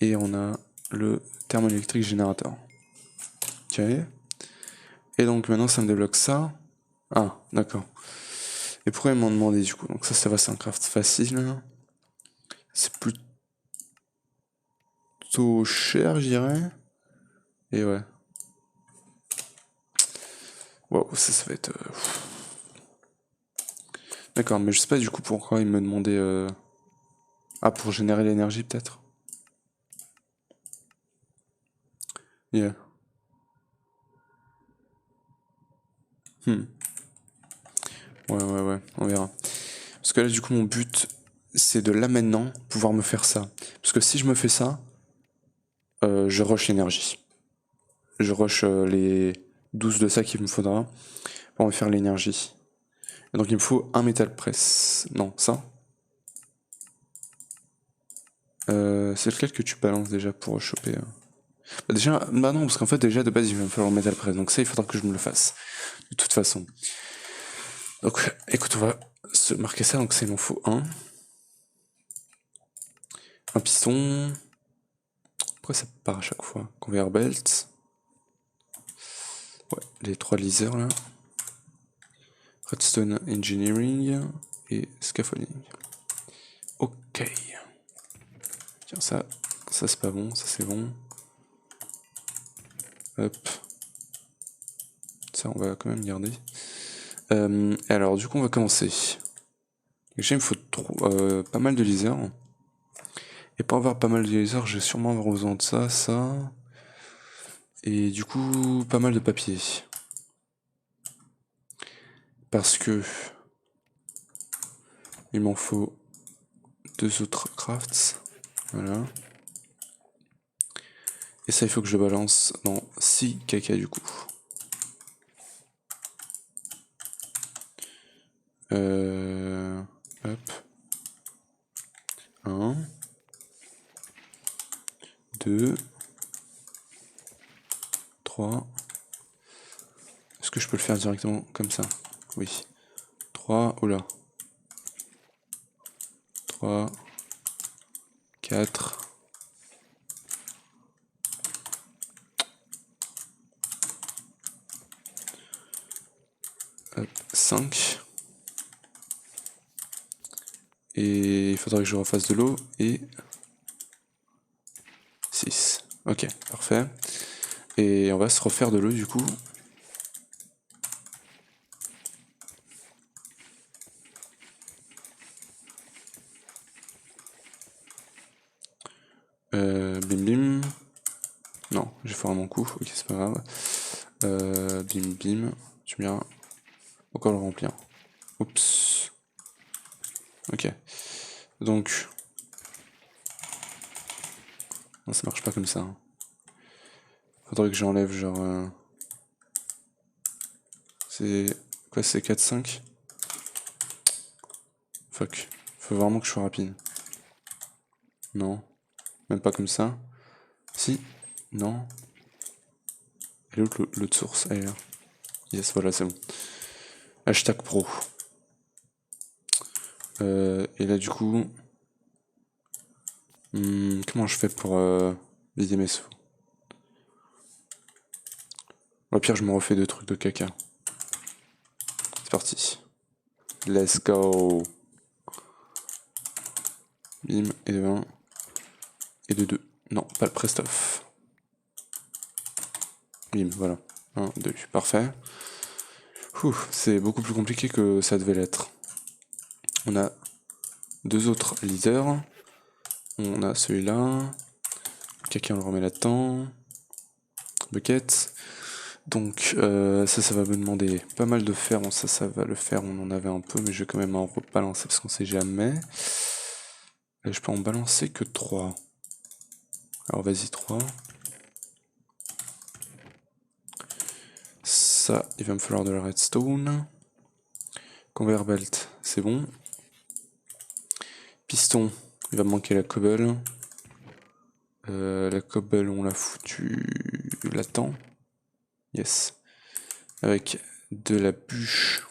Et on a le thermoélectrique générateur. Ok. Et donc maintenant ça me débloque ça. Ah, d'accord. Et pourquoi ils m'ont demandé du coup? Donc ça va, c'est un craft facile. C'est plutôt cher, je dirais. Et ouais. Waouh, ça va être... D'accord, mais je sais pas du coup pourquoi ils me demandaient... Ah, pour générer l'énergie peut-être? Yeah. Hmm. Ouais, on verra. Parce que là, du coup, mon but, c'est de là maintenant pouvoir me faire ça. Parce que si je me fais ça, je rush l'énergie. Je rush les 12 de ça qu'il me faudra pour me faire l'énergie. Donc il me faut un métal press. Non, ça. C'est lequel que tu balances déjà pour choper Bah déjà, bah non, parce qu'en fait déjà de base il va me falloir un métal press. Donc ça, il faudra que je me le fasse. De toute façon. Donc écoute, on va se marquer ça. Donc ça, il m'en faut un. Un piston. Pourquoi ça part à chaque fois? Conveyor belt. Ouais, les 3 lasers là. Redstone Engineering et Scaffolding. Ok. Tiens, ça c'est pas bon, ça c'est bon. Hop. Ça, on va quand même garder. Alors, du coup, on va commencer. Déjà, il me faut pas mal de lasers. Et pour avoir pas mal de lasers, je vais sûrement avoir besoin de ça, ça. Et du coup, pas mal de papier. Parce que il m'en faut 2 autres crafts. Voilà. Et ça, il faut que je le balance dans 6 caca du coup. Hop. 1. 2. 3. Est-ce que je peux le faire directement comme ça? Oui. 3. Oula. 3. 4. 5. Et il faudrait que je refasse de l'eau. Et 6. Ok, parfait. Et on va se refaire de l'eau du coup. Bim bim. Non, j'ai foiré mon coup. Ok, c'est pas grave. Bim bim. Tu viens encore le remplir. Oups. Ok. Donc. Non, ça marche pas comme ça. Faudrait que j'enlève genre. C'est. Quoi, c'est 4, 5? Fuck. Faut vraiment que je sois rapide. Non. Même pas comme ça. Si. Non. Elle est où l'autre source? Elle est là. Yes, voilà, c'est bon. Hashtag pro. Et là, du coup. Comment je fais pour vider mes sous? Au pire, je me refais 2 trucs de caca. C'est parti. Let's go. Bim, et de 1. Et de 2. Non, pas le prestoff. Bim, voilà. 1, 2, parfait. C'est beaucoup plus compliqué que ça devait l'être. On a 2 autres leaders. On a celui-là. Quelqu'un le remet là-dedans. Bucket. Donc ça va me demander pas mal de fer. Bon, ça va le faire. On en avait un peu, mais je vais quand même en rebalancer parce qu'on sait jamais. Et je peux en balancer que 3. Alors vas-y, 3. Ça, il va me falloir de la redstone. Conveyor belt, c'est bon. Piston, il va me manquer la cobble. La cobble, on l'a foutu là-dedans. Yes. Avec de la bûche.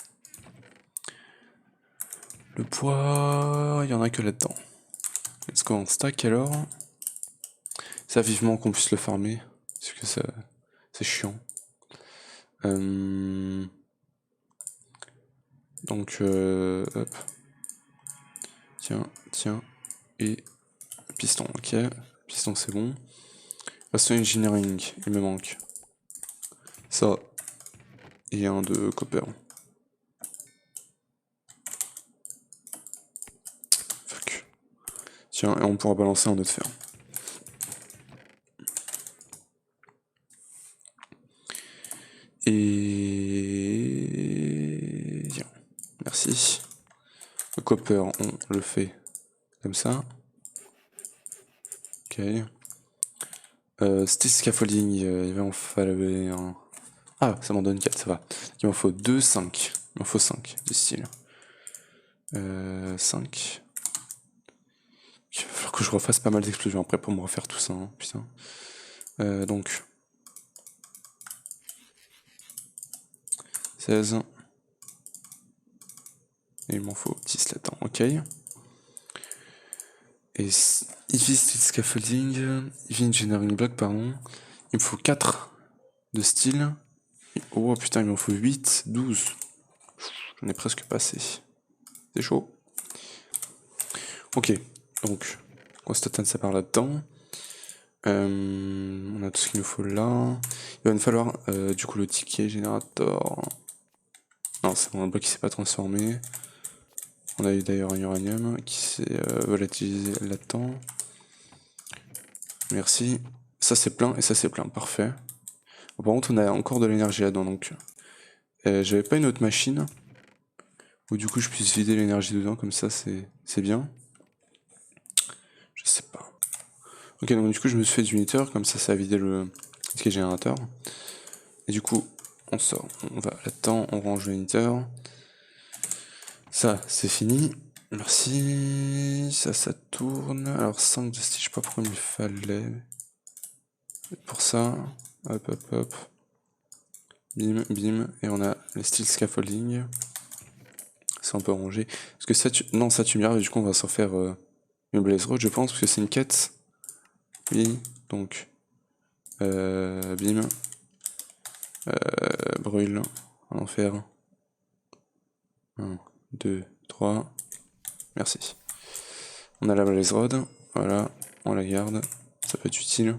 Le bois, il y en a que là-dedans. Let's go en stack alors. Ça, vivement qu'on puisse le farmer. Parce que ça, c'est chiant. Donc, hop. Tiens. Et piston, ok. Piston, c'est bon. Façon engineering, il me manque. Ça. Et un de copper. Fuck. Tiens, et on pourra balancer un autre fer. Et... Tiens, merci. Le copper, on le fait comme ça. Ok. Steel scaffolding, il va en falloir un... Ah, ça m'en donne 4, ça va. Il m'en faut 2, 5. Il m'en faut 5 du style. 5. Il va falloir que je refasse pas mal d'explosions après pour me refaire tout ça, hein, putain. Donc... 16. Et il m'en faut 10 là-dedans, ok. Et Easy Steel Scaffolding, Easy Engineering Block, pardon. Il me faut 4 de style. Oh putain, il m'en faut 8, 12. J'en ai presque passé. C'est chaud. Ok, donc, constatane ça part là-dedans. On a tout ce qu'il nous faut là. Il va nous falloir du coup le ticket générateur. Non, c'est bon, un bloc qui s'est pas transformé. On a eu d'ailleurs un uranium qui s'est volatilisé là-dedans. Merci. Ça c'est plein et ça c'est plein, parfait. Bon, par contre on a encore de l'énergie là-dedans donc. J'avais pas une autre machine où du coup je puisse vider l'énergie dedans, comme ça c'est bien. Je sais pas. Ok, donc du coup je me suis fait du meter, comme ça a vidé le ticket générateur. Et du coup on sort, on va là-dedans, on range le meter. Ça c'est fini. Merci. Ça tourne. Alors 5 de style, je sais pas pourquoi il me fallait. Pour ça, hop hop hop. Bim, bim, et on a le style scaffolding. C'est un peu rangé. Parce que ça, non, ça tu me diras, du coup on va s'en faire une Blaze Road, je pense, parce que c'est une quête. Oui, donc. Bim. Brûle. On va en faire. 1, 2, 3. Merci. On a la Blaze Road, voilà, on la garde. Ça peut être utile, on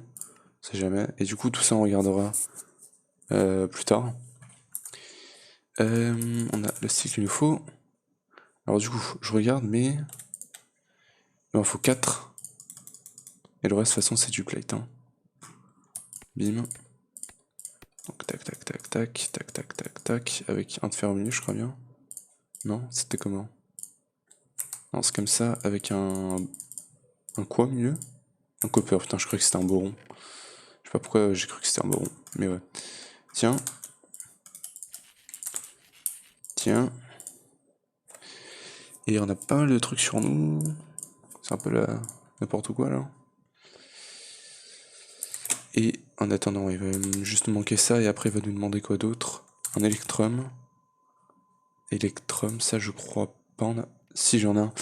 sait jamais. Et du coup, tout ça on regardera plus tard. On a le style qu'il nous faut. Alors du coup, je regarde, mais il en faut 4. Et le reste, de toute façon, c'est du plate. Hein. Bim. Donc tac, tac, tac, tac, tac, tac, tac, tac. Avec un de fer au milieu, je crois bien. Non, c'était comment? Non, c'est comme ça, avec un... Un quoi au milieu? Un copper, putain, je croyais que c'était un boron. Je sais pas pourquoi j'ai cru que c'était un boron, mais ouais. Tiens. Tiens. Et on a pas mal de trucs sur nous. C'est un peu la... n'importe quoi, là. Et en attendant, il va juste nous manquer ça, et après il va nous demander quoi d'autre? Un électrum. Electrum, ça je crois pas en a... Si j'en ai un.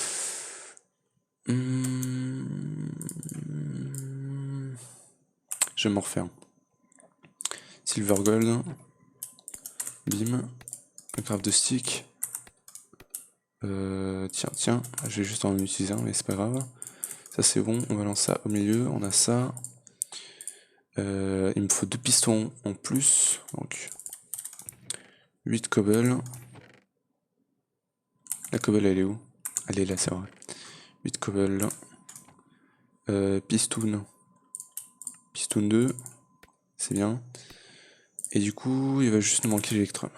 Je vais m'en refaire. Silver Gold. Bim. Un craft de stick. Tiens, je vais juste en utiliser un, mais c'est pas grave. Ça c'est bon, on balance ça au milieu, on a ça. Il me faut 2 pistons en plus, donc 8 cobble. La cobble elle est où? Elle est là, c'est vrai. 8 cobble. Pistoun. Pistoun 2, c'est bien. Et du coup, il va juste nous manquer l'électrum.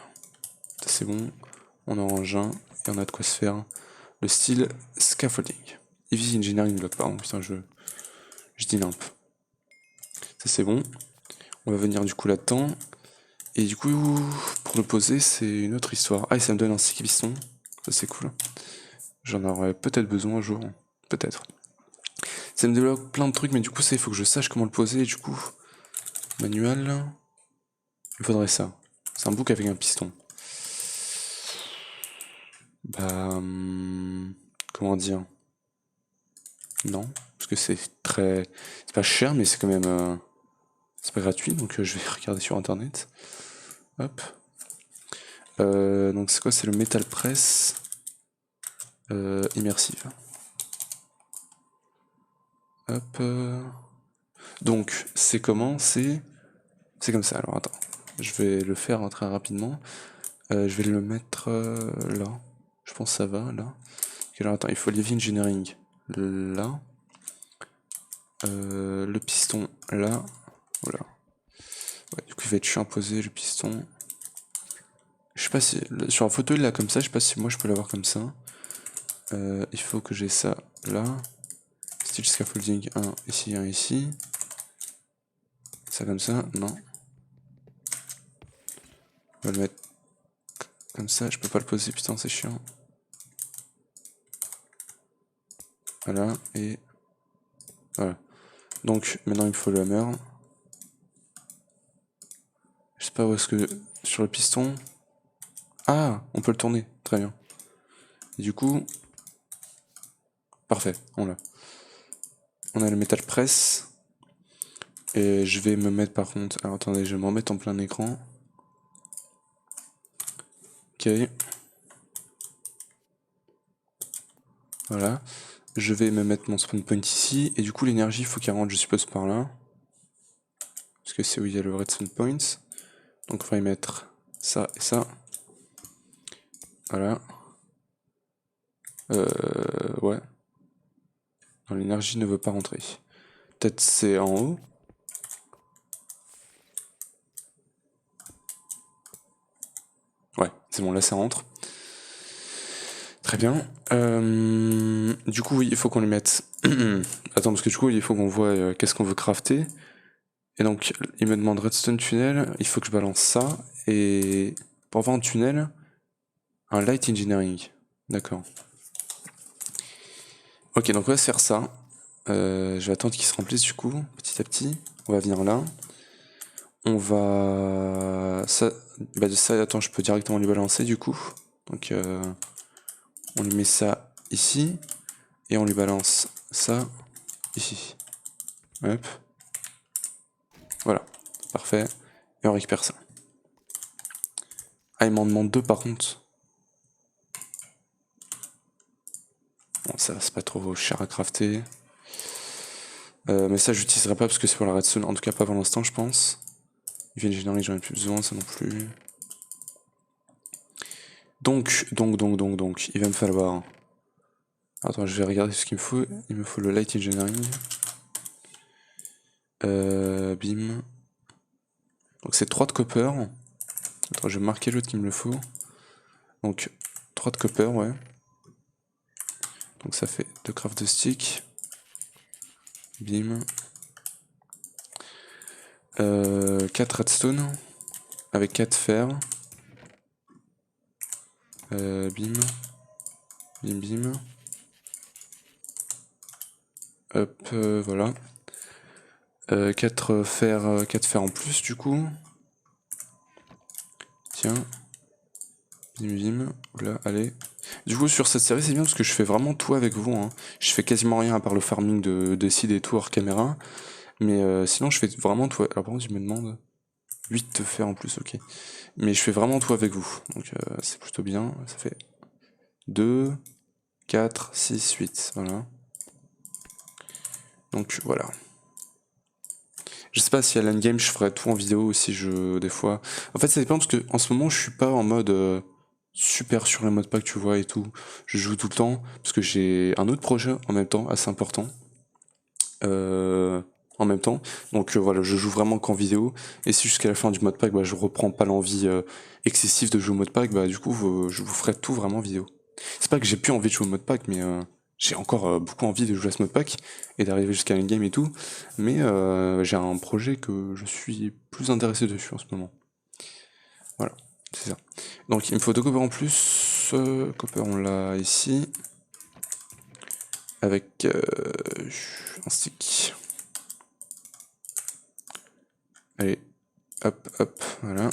Ça c'est bon, on en range un, et on a de quoi se faire le style scaffolding. Heavy Engineering Block, pardon, putain, je dis nimp. Ça c'est bon. On va venir du coup là-dedans. Et du coup, pour le poser, c'est une autre histoire. Ah, et ça me donne un sticky piston. Ça c'est cool. J'en aurais peut-être besoin un jour. Peut-être. Ça me débloque plein de trucs, mais du coup, ça, il faut que je sache comment le poser. Et du coup, manuel. Il faudrait ça. C'est un bouc avec un piston. Bah. Comment dire? Non. Parce que c'est très. C'est pas cher, mais c'est quand même. C'est pas gratuit, donc je vais regarder sur internet. Hop. Donc c'est quoi? C'est le Metal Press immersive. Hop. Donc c'est comment? C'est comme ça. Alors attends, je vais le faire très rapidement. Je vais le mettre là. Je pense que ça va là. Ok, alors attends, il faut l'heavy engineering là. Le piston là. Voilà. Ouais, du coup il va être chiant à poser le piston. Je sais pas si. Sur la photo là comme ça, je sais pas si moi je peux l'avoir comme ça. Il faut que j'ai ça là. Style scaffolding 1 ici, 1 ici. Ça comme ça, non. On va le mettre comme ça, je peux pas le poser, putain c'est chiant. Voilà, et voilà. Donc maintenant il me faut le hammer. Je sais pas où est-ce que... Sur le piston. Ah, on peut le tourner, très bien. Et du coup... Parfait, on l'a. On a le metal press. Et je vais me mettre par contre... Alors attendez, je vais me remettre en plein écran. Ok. Voilà. Je vais me mettre mon spawn point ici. Et du coup l'énergie, il faut qu'elle rentre, je suppose, par là. parce que c'est où il y a le redstone points. Donc on va y mettre ça et ça. Voilà. Ouais. Non, l'énergie ne veut pas rentrer. Peut-être c'est en haut. Ouais, c'est bon, là ça rentre. Très bien. Du coup, oui, il faut qu'on lui mette... Attends, parce que du coup, il faut qu'on voit qu'est-ce qu'on veut crafter. Et donc, il me demande redstone tunnel, il faut que je balance ça. Et pour avoir un tunnel, un light engineering. D'accord. Ok, donc on va se faire ça. Je vais attendre qu'il se remplisse du coup, petit à petit. On va venir là. On va... Ça, bah ça, attends, je peux directement lui balancer du coup. Donc on lui met ça ici. Et on lui balance ça ici. Hop. Voilà, parfait. Et on récupère ça. Ah, il m'en demande deux par contre. Bon, ça c'est pas trop cher à crafter. Mais ça j'utiliserai pas parce que c'est pour la redstone, en tout cas pas pour l'instant je pense. Event Engineering j'en ai plus besoin, ça non plus. Donc, il va me falloir... Attends, je vais regarder ce qu'il me faut. Il me faut le Light Engineering. Bim. Donc c'est 3 de copper. Attends, je vais marquer l'autre qu'il me le faut. Donc 3 de copper, ouais. Donc ça fait 2 craft de stick. Bim. 4 redstone. Avec 4 fer. Bim. Bim bim. Hop, voilà. 4 fer en plus du coup. Tiens. Bim bim. Oula, allez. Du coup sur cette série c'est bien parce que je fais vraiment tout avec vous. Hein. Je fais quasiment rien à part le farming de seed et tout hors caméra. Mais sinon je fais vraiment tout. Alors par contre il me demande 8 de fer en plus, ok. Mais je fais vraiment tout avec vous. Donc c'est plutôt bien. Ça fait 2, 4, 6, 8. Voilà. Donc voilà. Je sais pas si à l'endgame je ferai tout en vidéo ou si je... des fois... En fait ça dépend parce que en ce moment je suis pas en mode super sur les modes pack tu vois et tout. Je joue tout le temps parce que j'ai un autre projet en même temps assez important. En même temps. Donc voilà, je joue vraiment qu'en vidéo. Et si jusqu'à la fin du mode pack bah, je reprends pas l'envie excessive de jouer au mode pack, bah du coup je vous ferai tout vraiment vidéo. C'est pas que j'ai plus envie de jouer au mode pack, mais j'ai encore beaucoup envie de jouer à ce mode pack et d'arriver jusqu'à l'endgame et tout. Mais j'ai un projet que je suis plus intéressé dessus en ce moment. Voilà, c'est ça. Donc il me faut 2 copper en plus. Copper on l'a ici. Avec un stick. Allez, hop, hop, voilà.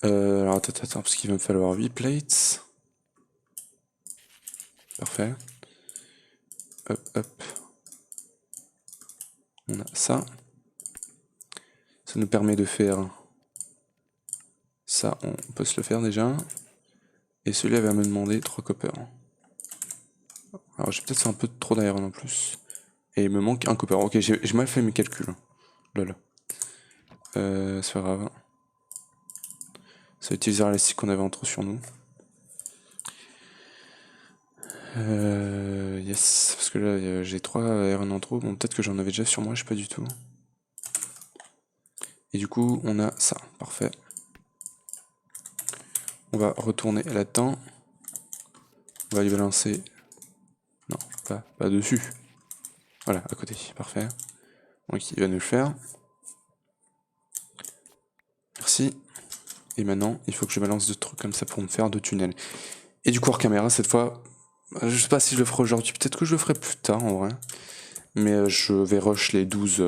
Alors attends, parce qu'il va me falloir 8 plates. Parfait. Hop, hop. On a ça. Ça nous permet de faire ça, on peut se le faire déjà. Et celui-là va me demander 3 copper. Alors j'ai peut-être fait un peu trop d'iron en plus. Et il me manque un copper. Ok, j'ai mal fait mes calculs. Lol. C'est pas grave. Ça utilisera l'élastique qu'on avait en trop sur nous. Yes, parce que là j'ai 3 iron en trop. Bon, peut-être que j'en avais déjà sur moi, je sais pas du tout. Et du coup, on a ça. Parfait. On va retourner là-dedans. On va lui balancer. Non, pas dessus. Voilà, à côté. Parfait. Donc il va nous le faire. Merci. Et maintenant, il faut que je balance 2 trucs comme ça pour me faire 2 tunnels. Et du coup, hors caméra, cette fois, je sais pas si je le ferai aujourd'hui. Peut-être que je le ferai plus tard, en vrai. Mais je vais rush les 12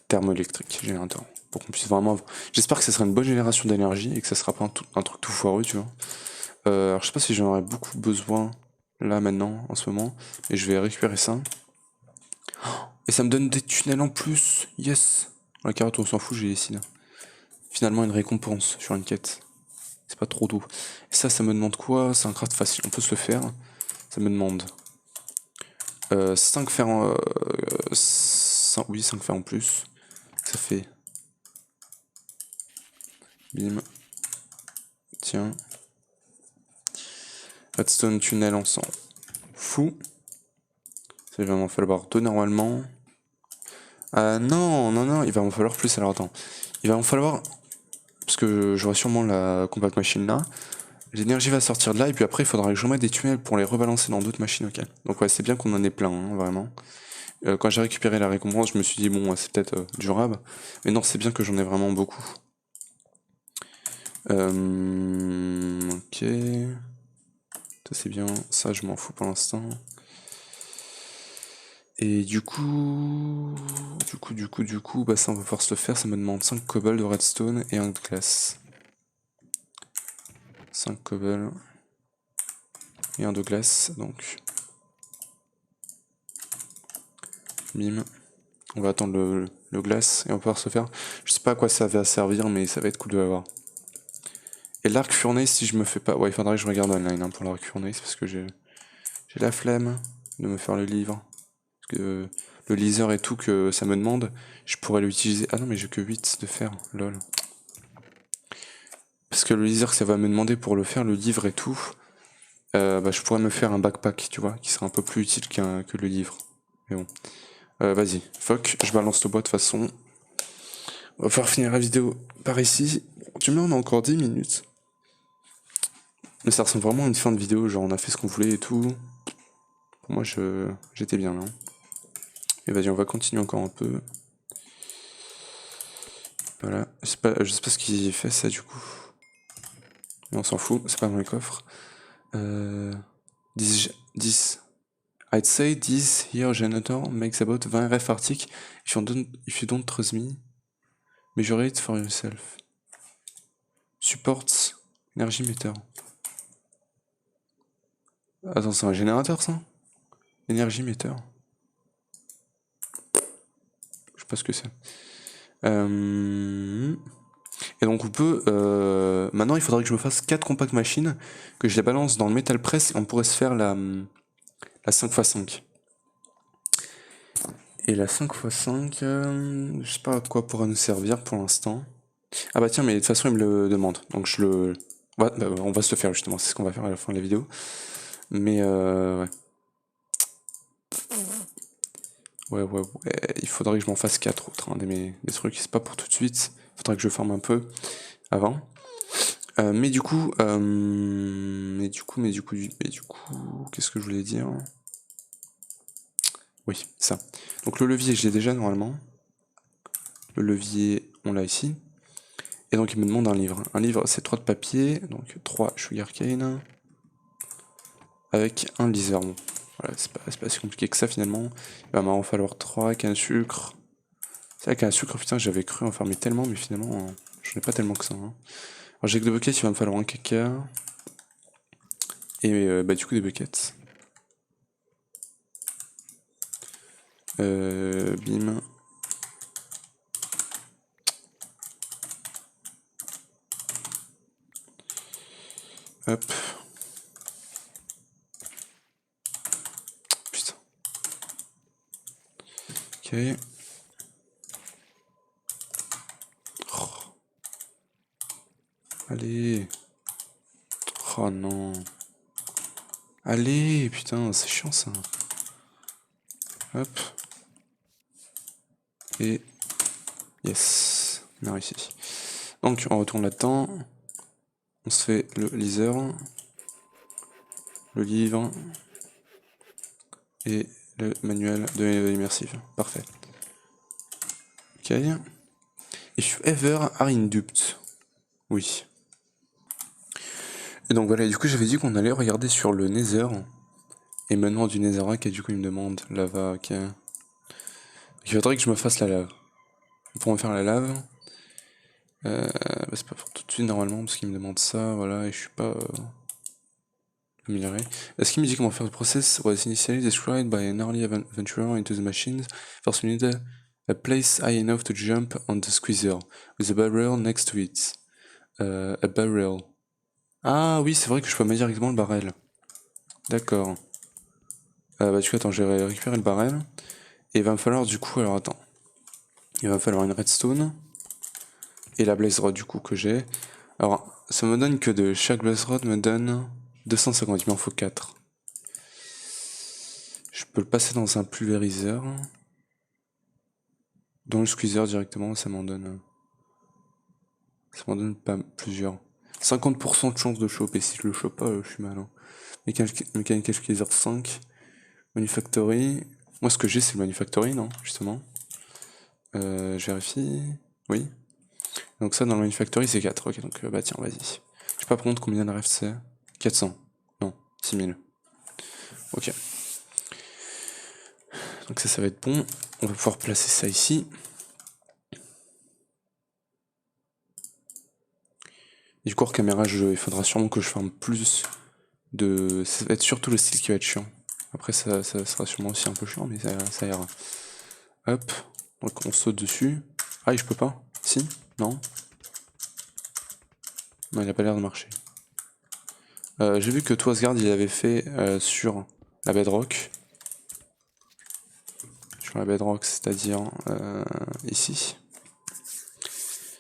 thermoélectriques générateurs. Pour qu'on puisse vraiment... J'espère que ça sera une bonne génération d'énergie et que ça sera pas un truc tout foireux, tu vois. Alors, je sais pas si j'en aurais beaucoup besoin là, maintenant, en ce moment. Mais je vais récupérer ça. Et ça me donne des tunnels en plus. Yes. La carotte, on s'en fout, j'ai ici là. Finalement, une récompense sur une quête. C'est pas trop doux. Et ça me demande quoi? C'est un craft facile, on peut se le faire. Ça me demande 5 5, oui, 5 fer en plus. Ça fait... Bim. Tiens. Redstone tunnel, on s'en fout. Ça va m'en falloir 2 normalement. Ah non, non, non, il va m'en falloir plus, alors attends. Il va m'en falloir... Parce que j'aurai sûrement la compact machine là. L'énergie va sortir de là, et puis après il faudra que je remette des tunnels pour les rebalancer dans d'autres machines, ok. Donc ouais, c'est bien qu'on en ait plein, hein, vraiment. Quand j'ai récupéré la récompense, je me suis dit, bon, c'est peut-être durable. Mais non, c'est bien que j'en ai vraiment beaucoup. Ok. Ça c'est bien, ça je m'en fous pour l'instant. Et du coup, bah ça on va pouvoir se le faire, ça me demande 5 cobble de redstone et 1 de glace. 5 cobble et 1 de glace, donc. Bim. On va attendre le glace et on va pouvoir se faire. Je sais pas à quoi ça va servir, mais ça va être cool de l'avoir. Et l'arc furnace, si je me fais pas... Ouais, il faudrait que je regarde online hein, pour l'arc furnace, parce que j'ai la flemme de me faire le livre. Parce que le laser et tout que ça me demande, je pourrais l'utiliser... Ah non, mais j'ai que 8 de fer, lol. Parce que le laser que ça va me demander pour le faire, le livre et tout, bah, je pourrais me faire un backpack, tu vois, qui serait un peu plus utile que le livre. Mais bon. Vas-y, fuck, je balance le bois de toute façon. On va pouvoir finir la vidéo par ici. Tu mets, on a encore 10 minutes. Mais ça ressemble vraiment à une fin de vidéo, genre on a fait ce qu'on voulait et tout. Pour moi, j'étais bien là. Et vas-y, on va continuer encore un peu. Voilà, je sais pas ce qu'il fait ça du coup. Mais on s'en fout, c'est pas dans les coffres. 10. I'd say this here generator makes about 20 ref artic if you don't trust me. Measure it for yourself. Supports energy meter. Attends, c'est un générateur ça? Energy meter. Je sais pas ce que c'est. Et donc on peut... maintenant il faudrait que je me fasse 4 compact machines, que je les balance dans le metal press et on pourrait se faire la 5x5. Et la 5x5, je sais pas à quoi pourra nous servir pour l'instant. Ah bah tiens, mais de toute façon il me le demande, donc je le... Ouais, bah, on va se le faire justement, c'est ce qu'on va faire à la fin de la vidéo. Mais ouais. Ouais, il faudrait que je m'en fasse 4 autres, hein, des trucs, c'est pas pour tout de suite, il faudrait que je forme un peu avant. Mais du coup, qu'est-ce que je voulais dire? Oui, ça. Donc le levier, je l'ai déjà normalement. Le levier, on l'a ici. Et donc il me demande un livre. Un livre, c'est 3 de papier, donc 3 sugarcane. Avec un laser. Bon, voilà, c'est pas si compliqué que ça finalement. Il va m'en falloir 3, canne à sucre. C'est vrai qu'un sucre, putain, j'avais cru en farmer tellement, mais finalement, j'en ai pas tellement que ça. Hein. Alors j'ai que de buckets, il va me falloir un caca. Et bah du coup des buckets. Bim. Hop. Putain. Ok. Oh. Allez. Oh non. Allez, putain, c'est chiant ça. Hop. Et... Yes. On a réussi. Donc on retourne là-dedans. On se fait le laser. Le livre. Et le manuel de immersive. Parfait. Ok. If you ever are in doubt. Oui. Et donc voilà, du coup j'avais dit qu'on allait regarder sur le Nether. Et maintenant du Netherrack, et du coup il me demande lava, ok. Donc, il faudrait que je me fasse la lave. Pour me faire la lave. Bah, c'est pas pour tout de suite normalement, parce qu'il me demande ça, voilà, et je suis pas amélioré. Est-ce qu'il me dit comment faire le process was initially described by an early adventurer into the machines. First we need a place high enough to jump on the squeezer, with a barrel next to it. A barrel. Ah oui, c'est vrai que je peux mettre directement le barrel. D'accord. Bah du coup, attends, j'ai récupéré le barrel. Et il va me falloir du coup, alors attends. Il va falloir une redstone. Et la blaze rod du coup que j'ai. Alors ça me donne que de chaque blaze rod me donne 250, il m'en faut 4. Je peux le passer dans un pulvériseur. Dans le squeezer directement, ça m'en donne. Ça m'en donne pas plusieurs. 50% de chance de choper. Si je le chope pas, je suis mal. Hein. Mechanical Squeezer 5. Manufactory. Moi, ce que j'ai, c'est le Manufactory, non? Justement. Je vérifie. Oui. Donc, ça, dans le Manufactory, c'est 4. Ok, donc, bah tiens, vas-y. Je sais pas par contre combien de rêves c'est. 400. Non, 6000. Ok. Donc, ça va être bon. On va pouvoir placer ça ici. Du coup, hors caméra, il faudra sûrement que je farme plus de. Ça va être surtout le style qui va être chiant. Après, ça sera sûrement aussi un peu chiant, mais ça ira. Hop. Donc, on saute dessus. Ah, je peux pas? Si? Non? Non, il a pas l'air de marcher. J'ai vu que Toasgard, il avait fait sur la bedrock. Sur la bedrock, c'est-à-dire ici.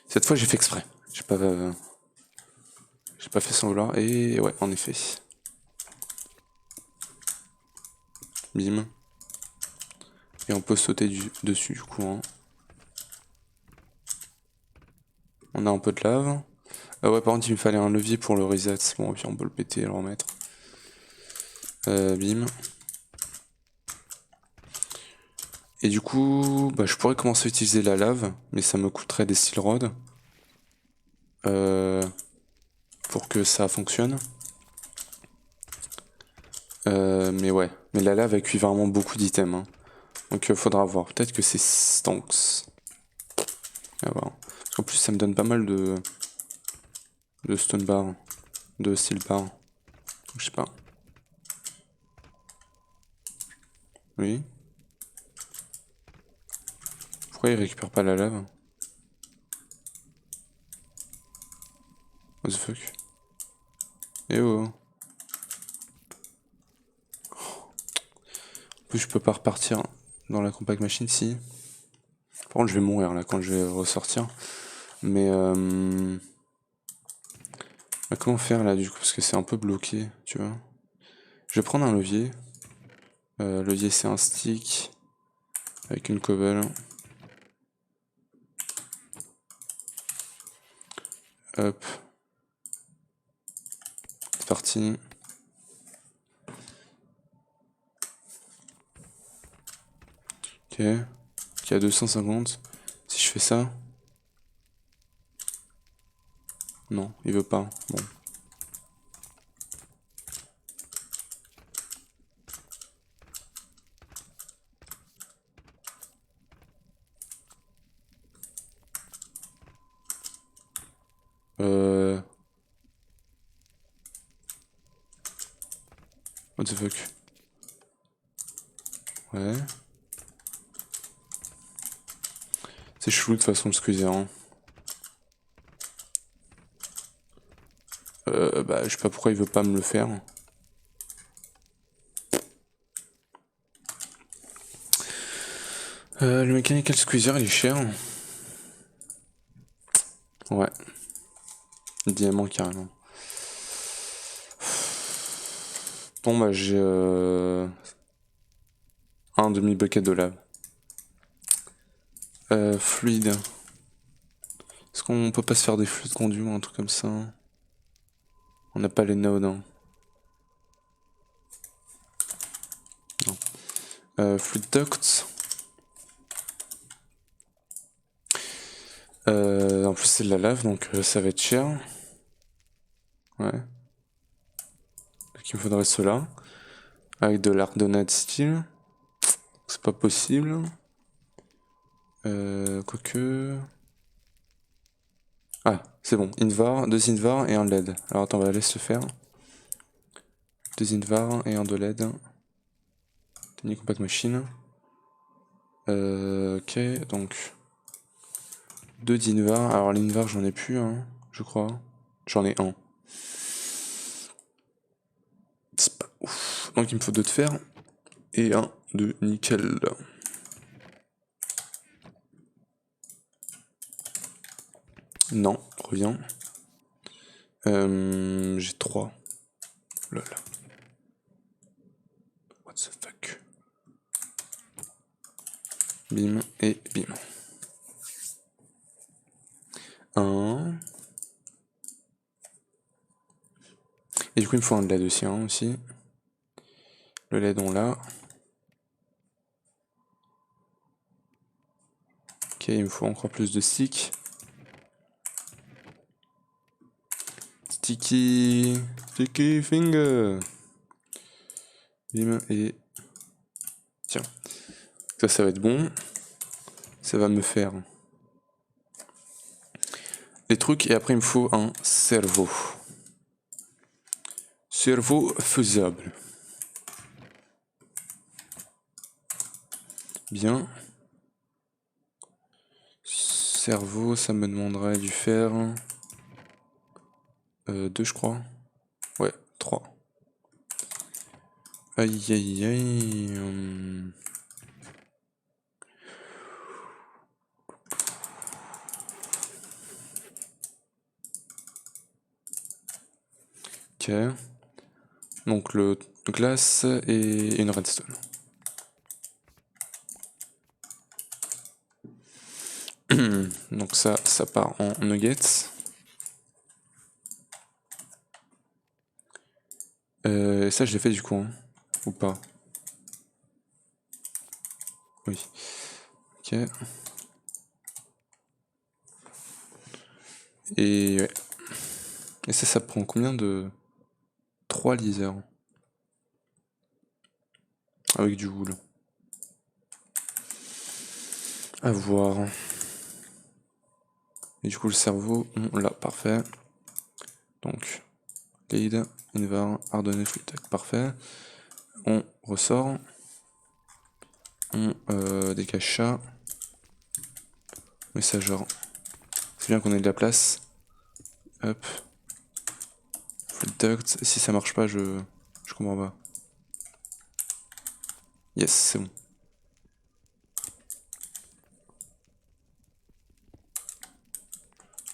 Cette fois, j'ai fait exprès. J'ai pas fait sans vouloir. Et ouais, en effet. Bim. Et on peut sauter dessus du coup. Hein. On a un peu de lave. Ouais, par contre, il me fallait un levier pour le reset. Bon, puis on peut le péter et le remettre. Bim. Et du coup, bah, je pourrais commencer à utiliser la lave, mais ça me coûterait des steel rods. Pour que ça fonctionne. Mais ouais, mais la lave cuit vraiment beaucoup d'items. Hein. Donc faudra voir. Peut-être que c'est Stanks. À voir. Parce qu'en plus ça me donne pas mal de stone bar, de steel bar. Je sais pas. Oui. Pourquoi il récupère pas la lave? What the fuck? Eh oh. En plus je peux pas repartir dans la compact machine si. Par contre je vais mourir là quand je vais ressortir. Mais bah, comment faire là du coup? Parce que c'est un peu bloqué, tu vois. Je vais prendre un levier. Levier c'est un stick. Avec une cobble. Hop. C'est parti. Ok. Qui a 250. Si je fais ça. Non, il veut pas. Bon. What the fuck? Ouais. C'est chelou de toute façon le squeezer. Hein. Bah, je sais pas pourquoi il veut pas me le faire. Le mechanical squeezer il est cher. Ouais. Diamant carrément. Bon bah j'ai un demi-bucket de lave. Fluide. Est-ce qu'on peut pas se faire des flux de conduit ou un truc comme ça? On n'a pas les nodes. Hein. Non. Fluid ducts. En plus c'est de la lave donc ça va être cher. Ouais. Donc il me faudrait cela. Avec de l'Ardonade style. C'est pas possible. Quoique... Ah, c'est bon. Invar, 2 Invar et un LED. Alors attends, on va laisser le faire. 2 Invar et un de LED. Tiny Compact Machine. Ok, donc... 2 d'Invar. Alors l'Invar, j'en ai plus, hein, je crois. J'en ai un. C'est pas ouf. Donc il me faut 2 de fer. Et un de nickel. Non, reviens. J'ai 3. Lol. What the fuck. Bim et bim. 1. Et du coup il me faut un LED aussi, hein, aussi. Le LED on l'a. Ok, il me faut encore plus de sticks. Sticky finger. Bim et... Tiens. Ça va être bon. Ça va me faire des trucs. Et après il me faut un cerveau. Cerveau faisable. Bien. Cerveau, ça me demanderait du fer. 2 je crois. Ouais, 3. Aïe aïe aïe. Ok. Donc le glace et une redstone. Donc ça part en nuggets. Et ça je l'ai fait du coup, hein, ou pas? Oui. Ok. Et ouais. Et ça prend combien de... 3 lisers. Avec du wool. À voir. Et du coup le cerveau, on l'a, parfait. Donc, lead, invar, hardened tac, parfait. On ressort. On dégage ça. Messager. C'est bien qu'on ait de la place. Hop. Full duct. Si ça marche pas, je comprends pas. Yes, c'est bon.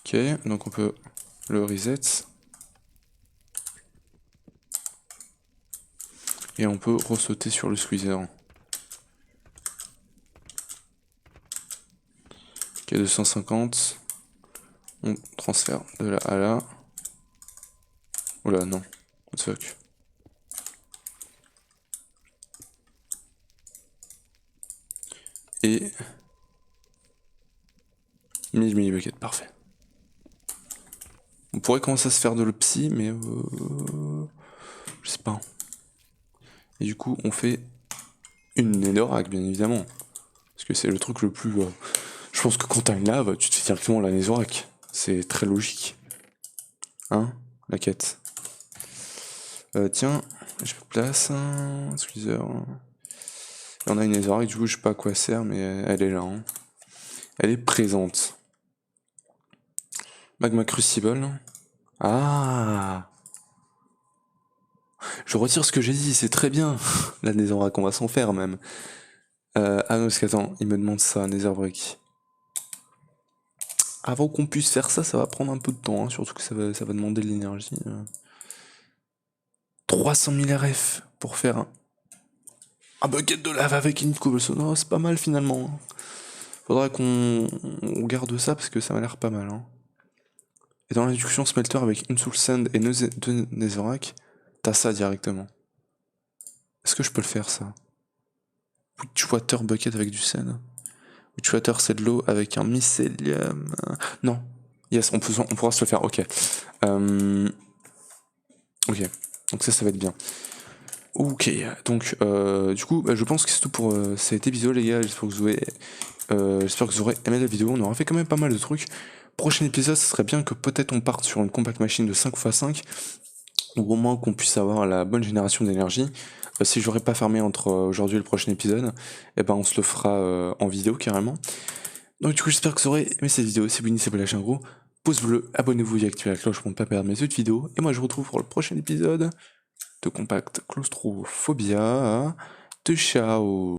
Ok, donc on peut le reset. Et on peut ressauter sur le squeezer. Ok, 250. On transfère de là à là. Oula, non. What the fuck. Et 1000 millibuckets, parfait. On pourrait commencer à se faire de l'opsie, mais je sais pas. Et du coup, on fait une netherrack, bien évidemment. Parce que c'est le truc le plus... Je pense que quand t'as une lave, tu te fais directement la netherrack. C'est très logique. Hein, la quête. Tiens, je place un squeezer. Et on a une netherrack, du coup, je sais pas à quoi elle sert, mais elle est là. Hein. Elle est présente. Magma Crucible. Ah! Je retire ce que j'ai dit, c'est très bien. La netherrack, on va s'en faire même. Ah non, parce qu'attends, il me demande ça, netherbrick. Avant qu'on puisse faire ça, ça va prendre un peu de temps, hein, surtout que ça va demander de l'énergie. 300 000 RF pour faire un bucket de lave avec une cobblestone. Oh, c'est pas mal finalement. Hein. Faudra qu'on garde ça parce que ça m'a l'air pas mal. Hein. Et dans l'induction smelter avec une soul sand et deux netherrack, t'as ça directement. Est-ce que je peux le faire ça? Witchwater bucket avec du sand. Witchwater c'est de l'eau avec un mycélium. Non. Yes, on pourra se le faire, ok. Ok, donc ça va être bien. Ok, donc du coup, je pense que c'est tout pour cet épisode, les gars. J'espère que vous aurez aimé la vidéo. On aura fait quand même pas mal de trucs. Prochain épisode, ce serait bien que peut-être on parte sur une compact machine de 5x5, ou au moins qu'on puisse avoir la bonne génération d'énergie. Si j'aurais pas farmé entre aujourd'hui et le prochain épisode, eh ben on se le fera en vidéo carrément. Donc du coup, j'espère que vous aurez aimé cette vidéo. Si vous n'êtes pas lâché un gros pouce bleu, abonnez-vous et activez la cloche pour ne pas perdre mes autres vidéos. Et moi, je vous retrouve pour le prochain épisode de Compact Claustrophobia. De ciao.